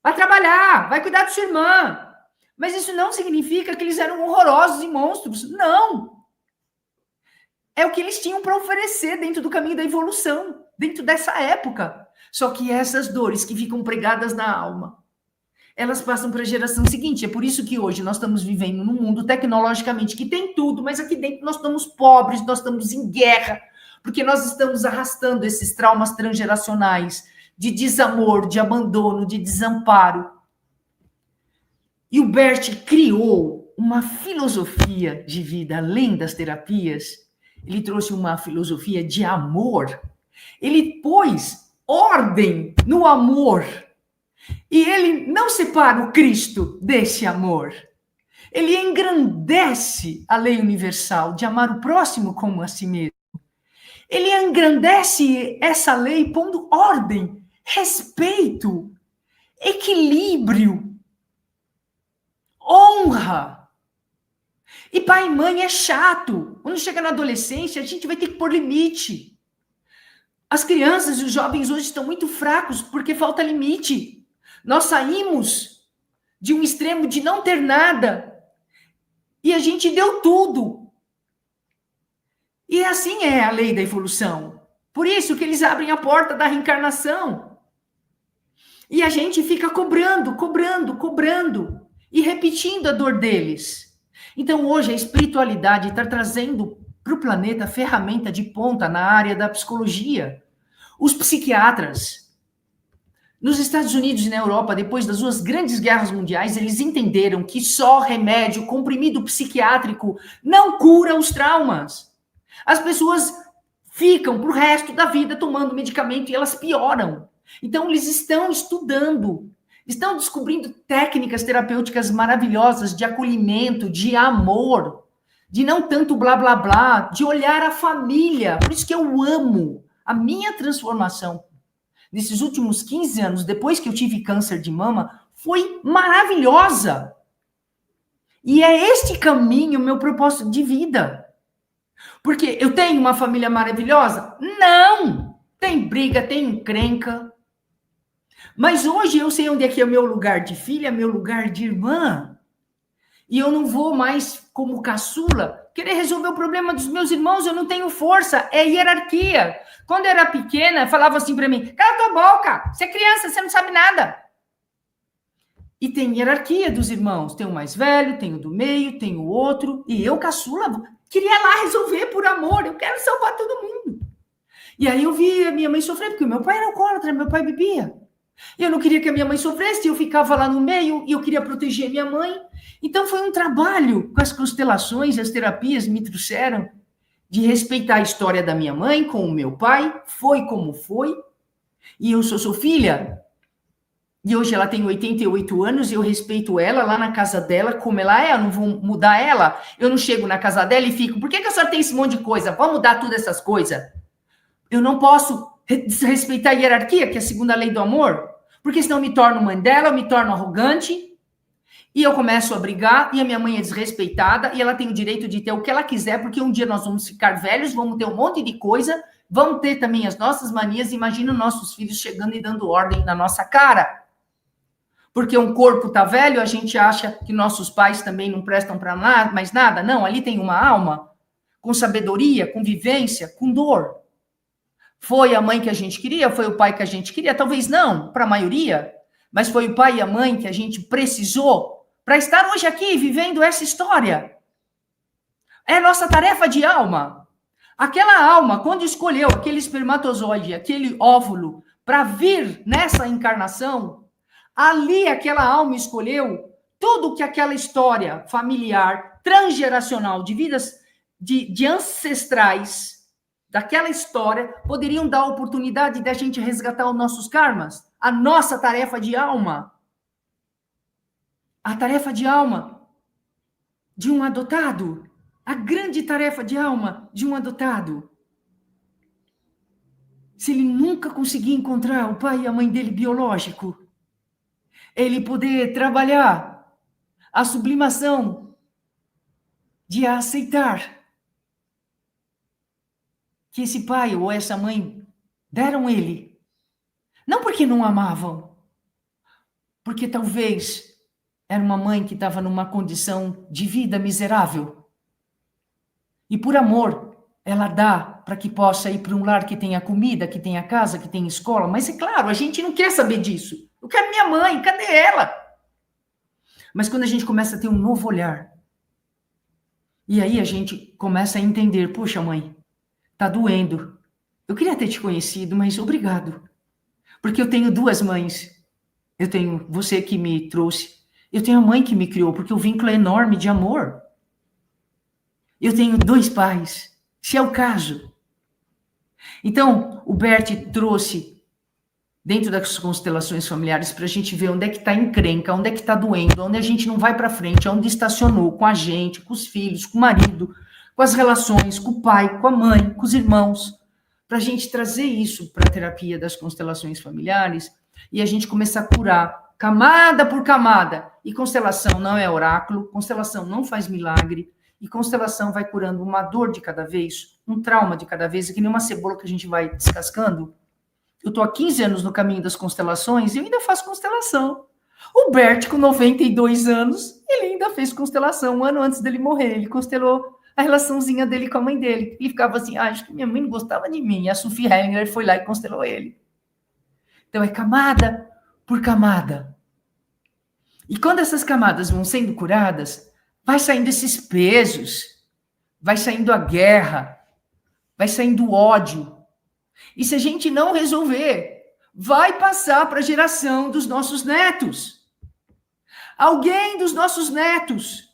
Vai trabalhar, vai cuidar da sua irmã. Mas isso não significa que eles eram horrorosos e monstros. Não. É o que eles tinham para oferecer dentro do caminho da evolução, dentro dessa época. Só que essas dores que ficam pregadas na alma, elas passam para a geração seguinte. É por isso que hoje nós estamos vivendo num mundo tecnologicamente que tem tudo, mas aqui dentro nós estamos pobres, nós estamos em guerra, porque nós estamos arrastando esses traumas transgeracionais de desamor, de abandono, de desamparo. E o Bert criou uma filosofia de vida, além das terapias. Ele trouxe uma filosofia de amor. Ele pôs ordem no amor. E ele não separa o Cristo desse amor. Ele engrandece a lei universal de amar o próximo como a si mesmo. Ele engrandece essa lei pondo ordem, respeito, equilíbrio, honra. E pai e mãe é chato. Quando chega na adolescência, a gente vai ter que pôr limite. As crianças e os jovens hoje estão muito fracos porque falta limite. Nós saímos de um extremo de não ter nada e a gente deu tudo. E assim é a lei da evolução. Por isso que eles abrem a porta da reencarnação. E a gente fica cobrando e repetindo a dor deles. Então hoje a espiritualidade está trazendo para o planeta ferramenta de ponta na área da psicologia. Os psiquiatras, nos Estados Unidos e na Europa, depois das duas grandes guerras mundiais, eles entenderam que só remédio, comprimido psiquiátrico, não cura os traumas. As pessoas ficam pro resto da vida tomando medicamento e elas pioram. Então, eles estão estudando, estão descobrindo técnicas terapêuticas maravilhosas de acolhimento, de amor, de não tanto blá, blá, blá, de olhar a família. Por isso que eu amo a minha transformação nesses últimos 15 anos, depois que eu tive câncer de mama, foi maravilhosa. E é este caminho, meu propósito de vida. Porque eu tenho uma família maravilhosa? Não! Tem briga, tem encrenca. Mas hoje eu sei onde é que é o meu lugar de filha, meu lugar de irmã. E eu não vou mais, como caçula, querer resolver o problema dos meus irmãos. Eu não tenho força, é hierarquia. Quando eu era pequena, falava assim para mim, cala tua boca, você é criança, você não sabe nada. E tem hierarquia dos irmãos. Tem o mais velho, tem o do meio, tem o outro. E eu, caçula, queria lá resolver por amor. Eu quero salvar todo mundo. E aí eu vi a minha mãe sofrer, porque o meu pai era alcoólatra, meu pai bebia. E eu não queria que a minha mãe sofresse, eu ficava lá no meio e eu queria proteger a minha mãe. Então foi um trabalho com as constelações, as terapias me trouxeram de respeitar a história da minha mãe com o meu pai, foi como foi. E eu sou filha E hoje ela tem 88 anos e eu respeito ela lá na casa dela, como ela é, eu não vou mudar ela. Eu não chego na casa dela e fico, por que a senhora tem esse monte de coisa? Vamos mudar todas essas coisas? Eu não posso desrespeitar a hierarquia, que é a segunda lei do amor, porque senão eu me torno mãe dela, eu me torno arrogante, e eu começo a brigar, e a minha mãe é desrespeitada, e ela tem o direito de ter o que ela quiser, porque um dia nós vamos ficar velhos, vamos ter um monte de coisa, vamos ter também as nossas manias. Imagina nossos filhos chegando e dando ordem na nossa cara. Porque um corpo tá velho, a gente acha que nossos pais também não prestam para mais nada. Não, ali tem uma alma com sabedoria, com vivência, com dor. Foi a mãe que a gente queria? Foi o pai que a gente queria? Talvez não, para a maioria, mas foi o pai e a mãe que a gente precisou para estar hoje aqui vivendo essa história. É nossa tarefa de alma. Aquela alma, quando escolheu aquele espermatozoide, aquele óvulo, para vir nessa encarnação, ali aquela alma escolheu tudo que aquela história familiar, transgeracional, de vidas de ancestrais, daquela história, poderiam dar a oportunidade de a gente resgatar os nossos karmas, a nossa tarefa de alma. A tarefa de alma de um adotado. A grande tarefa de alma de um adotado. Se ele nunca conseguir encontrar o pai e a mãe dele biológico, ele poder trabalhar a sublimação de aceitar que esse pai ou essa mãe deram ele. Não porque não amavam, porque talvez era uma mãe que estava numa condição de vida miserável. E por amor, ela dá para que possa ir para um lar que tenha comida, que tenha casa, que tenha escola. Mas é claro, a gente não quer saber disso. Eu quero minha mãe, cadê ela? Mas quando a gente começa a ter um novo olhar, e aí a gente começa a entender, poxa, mãe, tá doendo. Eu queria ter te conhecido, mas obrigado. Porque eu tenho duas mães. Eu tenho você que me trouxe. Eu tenho a mãe que me criou, porque o vínculo é enorme de amor. Eu tenho dois pais, se é o caso. Então, o Bert trouxe, dentro das constelações familiares, para a gente ver onde é que está a encrenca, onde é que está doendo, onde a gente não vai para frente, onde estacionou com a gente, com os filhos, com o marido, com as relações, com o pai, com a mãe, com os irmãos, para a gente trazer isso para a terapia das constelações familiares e a gente começar a curar camada por camada. E constelação não é oráculo, constelação não faz milagre, e constelação vai curando uma dor de cada vez, um trauma de cada vez, é que nem uma cebola que a gente vai descascando. Eu estou há 15 anos no caminho das constelações e eu ainda faço constelação. O Bert, com 92 anos, ele ainda fez constelação. Um ano antes dele morrer, ele constelou a relaçãozinha dele com a mãe dele. Ele ficava assim, acho que minha mãe não gostava de mim. E a Sophie Hellinger foi lá e constelou ele. Então é camada por camada. E quando essas camadas vão sendo curadas, vai saindo esses pesos, vai saindo a guerra, vai saindo o ódio. E se a gente não resolver, vai passar para a geração dos nossos netos. Alguém dos nossos netos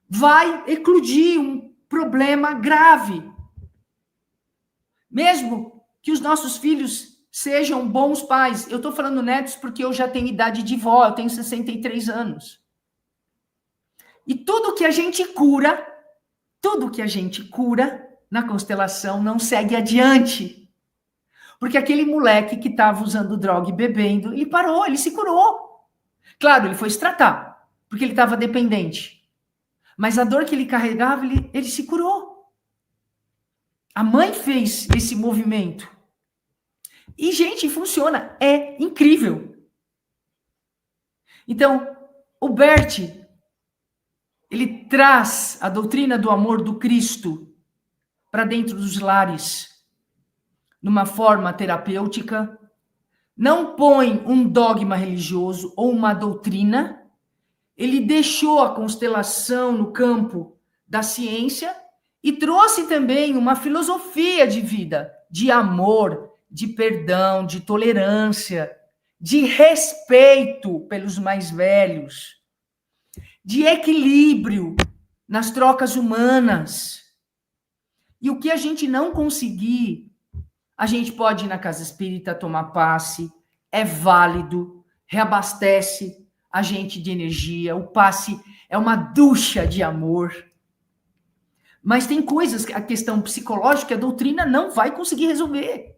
vai eclodir um problema grave. Mesmo que os nossos filhos sejam bons pais. Eu estou falando netos porque eu já tenho idade de vó, eu tenho 63 anos. E tudo que a gente cura na constelação não segue adiante. Porque aquele moleque que estava usando droga e bebendo, ele parou, ele se curou. Claro, ele foi se tratar, porque ele estava dependente. Mas a dor que ele carregava, ele se curou. A mãe fez esse movimento. E, gente, funciona. É incrível. Então, o Bert, ele traz a doutrina do amor do Cristo para dentro dos lares, numa forma terapêutica, não põe um dogma religioso ou uma doutrina, ele deixou a constelação no campo da ciência e trouxe também uma filosofia de vida, de amor, de perdão, de tolerância, de respeito pelos mais velhos, de equilíbrio nas trocas humanas. E o que a gente não conseguir, a gente pode ir na casa espírita tomar passe, é válido, reabastece a gente de energia, o passe é uma ducha de amor. Mas tem coisas, a questão psicológica, a doutrina não vai conseguir resolver.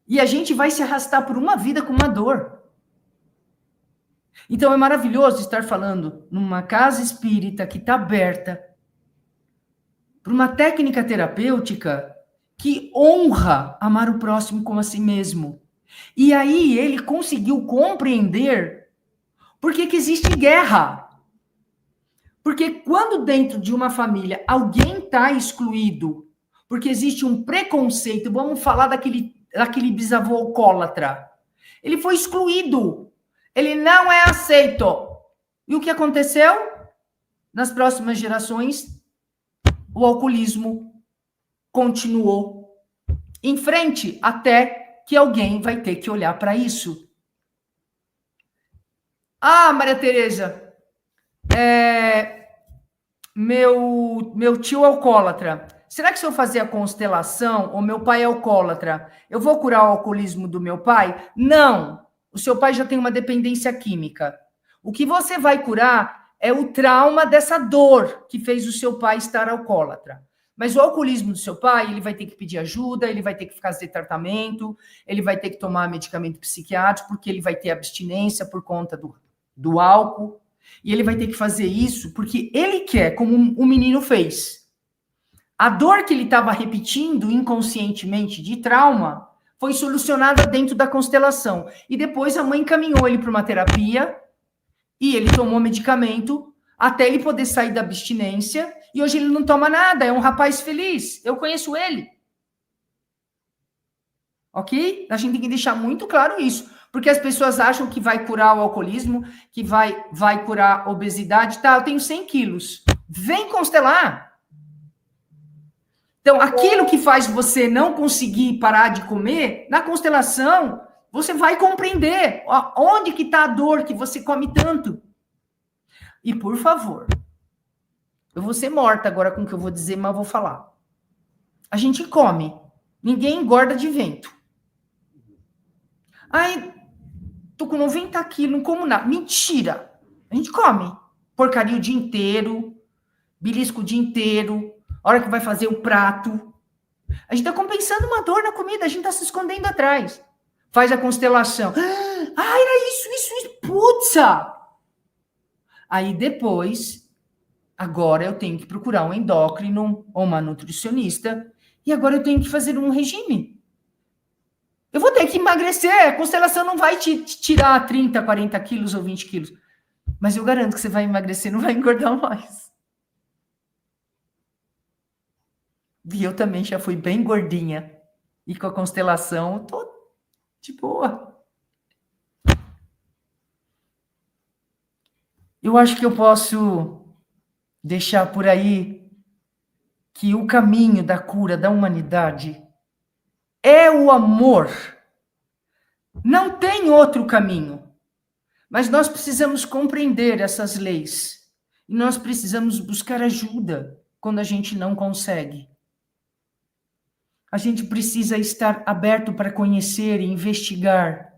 E a gente vai se arrastar por uma vida com uma dor. Então é maravilhoso estar falando numa casa espírita que está aberta para uma técnica terapêutica que honra amar o próximo como a si mesmo. E aí ele conseguiu compreender por que existe guerra. Porque quando dentro de uma família alguém está excluído, porque existe um preconceito, vamos falar daquele bisavô alcoólatra, ele foi excluído, ele não é aceito. E o que aconteceu? Nas próximas gerações, o alcoolismo continuou em frente, até que alguém vai ter que olhar para isso. Ah, Maria Tereza, meu tio é alcoólatra. Será que se eu fazer a constelação, ou meu pai é alcoólatra, eu vou curar o alcoolismo do meu pai? Não. O seu pai já tem uma dependência química. O que você vai curar é o trauma dessa dor que fez o seu pai estar alcoólatra. Mas o alcoolismo do seu pai, ele vai ter que pedir ajuda, ele vai ter que fazer tratamento, ele vai ter que tomar medicamento psiquiátrico, porque ele vai ter abstinência por conta do álcool. E ele vai ter que fazer isso porque ele quer, como o menino fez. A dor que ele estava repetindo inconscientemente de trauma foi solucionada dentro da constelação. E depois a mãe encaminhou ele para uma terapia e ele tomou medicamento até ele poder sair da abstinência. E hoje ele não toma nada, é um rapaz feliz. Eu conheço ele. Ok? A gente tem que deixar muito claro isso. Porque as pessoas acham que vai curar o alcoolismo, que vai curar a obesidade. Tá, eu tenho 100 quilos. Vem constelar. Então, aquilo que faz você não conseguir parar de comer, na constelação, você vai compreender onde que está a dor que você come tanto. E, por favor, eu vou ser morta agora com o que eu vou dizer, mas eu vou falar. A gente come. Ninguém engorda de vento. Ai, tô com 90 quilos, não como nada. Mentira. A gente come. Porcaria o dia inteiro, belisco o dia inteiro, a hora que vai fazer o prato. A gente tá compensando uma dor na comida, a gente tá se escondendo atrás. Faz a constelação. Ah, era isso. Putza! Aí depois, agora eu tenho que procurar um endócrino ou uma nutricionista e agora eu tenho que fazer um regime. Eu vou ter que emagrecer. A constelação não vai te tirar 30, 40 quilos ou 20 quilos. Mas eu garanto que você vai emagrecer, não vai engordar mais. E eu também já fui bem gordinha. E com a constelação, eu tô de boa. Eu acho que eu posso deixar por aí que o caminho da cura da humanidade é o amor. Não tem outro caminho. Mas nós precisamos compreender essas leis. E nós precisamos buscar ajuda quando a gente não consegue. A gente precisa estar aberto para conhecer e investigar.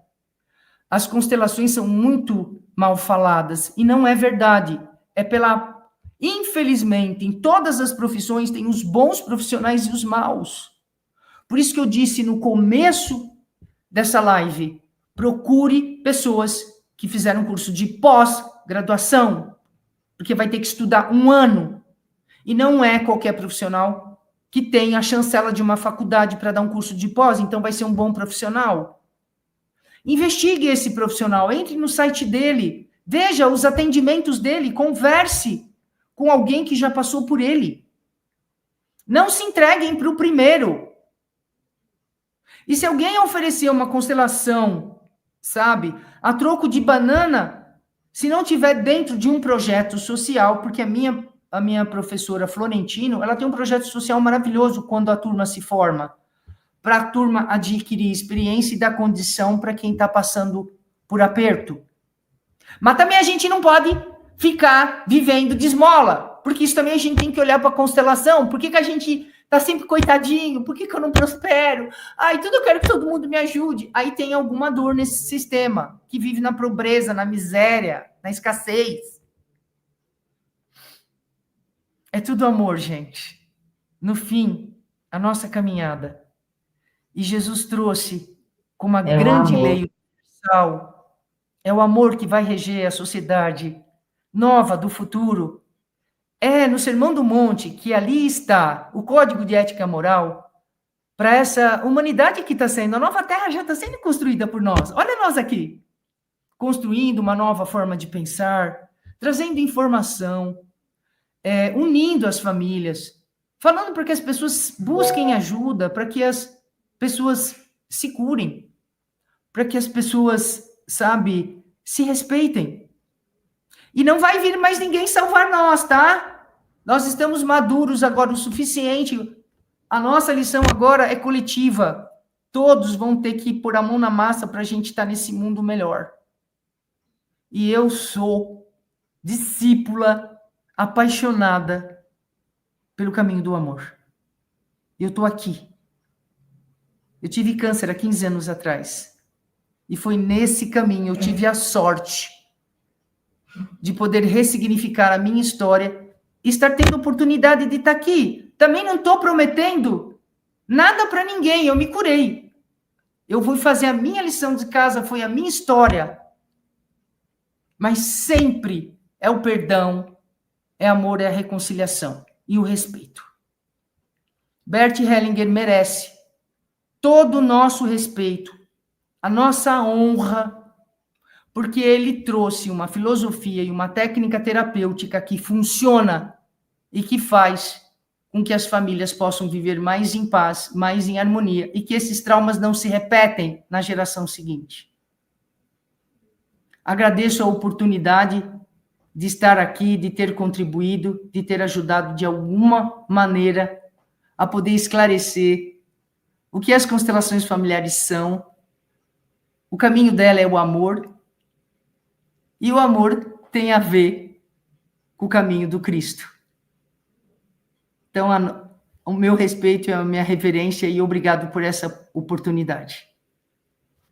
As constelações são muito mal faladas. E não é verdade. É pela... Infelizmente, em todas as profissões, tem os bons profissionais e os maus. Por isso que eu disse no começo dessa live, procure pessoas que fizeram curso de pós-graduação, porque vai ter que estudar 1 ano. E não é qualquer profissional que tem a chancela de uma faculdade para dar um curso de pós, então vai ser um bom profissional. Investigue esse profissional, entre no site dele, veja os atendimentos dele, converse com alguém que já passou por ele. Não se entreguem para o primeiro. E se alguém oferecer uma constelação, sabe, a troco de banana, se não tiver dentro de um projeto social, porque a minha professora Florentino, ela tem um projeto social maravilhoso quando a turma se forma, para a turma adquirir experiência e dar condição para quem está passando por aperto. Mas também a gente não pode ficar vivendo de esmola, porque isso também a gente tem que olhar para a constelação. Por que a gente Tá sempre coitadinho, por que eu não prospero? Ai, tudo eu quero que todo mundo me ajude. Aí tem alguma dor nesse sistema, que vive na pobreza, na miséria, na escassez. É tudo amor, gente. No fim, a nossa caminhada. E Jesus trouxe como uma grande lei universal. É o amor que vai reger a sociedade nova do futuro. É no Sermão do Monte que ali está o código de ética moral para essa humanidade que está sendo. A nova Terra já está sendo construída por nós. Olha nós aqui, construindo uma nova forma de pensar, trazendo informação, unindo as famílias, falando para que as pessoas busquem ajuda, para que as pessoas se curem, para que as pessoas, sabe, se respeitem. E não vai vir mais ninguém salvar nós, tá? Nós estamos maduros agora o suficiente. A nossa lição agora é coletiva. Todos vão ter que pôr a mão na massa para a gente estar nesse mundo melhor. E eu sou discípula apaixonada pelo caminho do amor. Eu estou aqui. Eu tive câncer há 15 anos atrás. E foi nesse caminho, eu tive a sorte de poder ressignificar a minha história e estar tendo oportunidade de estar aqui. Também não estou prometendo nada para ninguém, eu me curei. Eu fui fazer a minha lição de casa, foi a minha história. Mas sempre é o perdão, é amor, é a reconciliação e o respeito. Bert Hellinger merece todo o nosso respeito, a nossa honra, porque ele trouxe uma filosofia e uma técnica terapêutica que funciona e que faz com que as famílias possam viver mais em paz, mais em harmonia, e que esses traumas não se repetem na geração seguinte. Agradeço a oportunidade de estar aqui, de ter contribuído, de ter ajudado de alguma maneira a poder esclarecer o que as constelações familiares são. O caminho dela é o amor, e o amor tem a ver com o caminho do Cristo. Então, o meu respeito e a minha reverência e obrigado por essa oportunidade.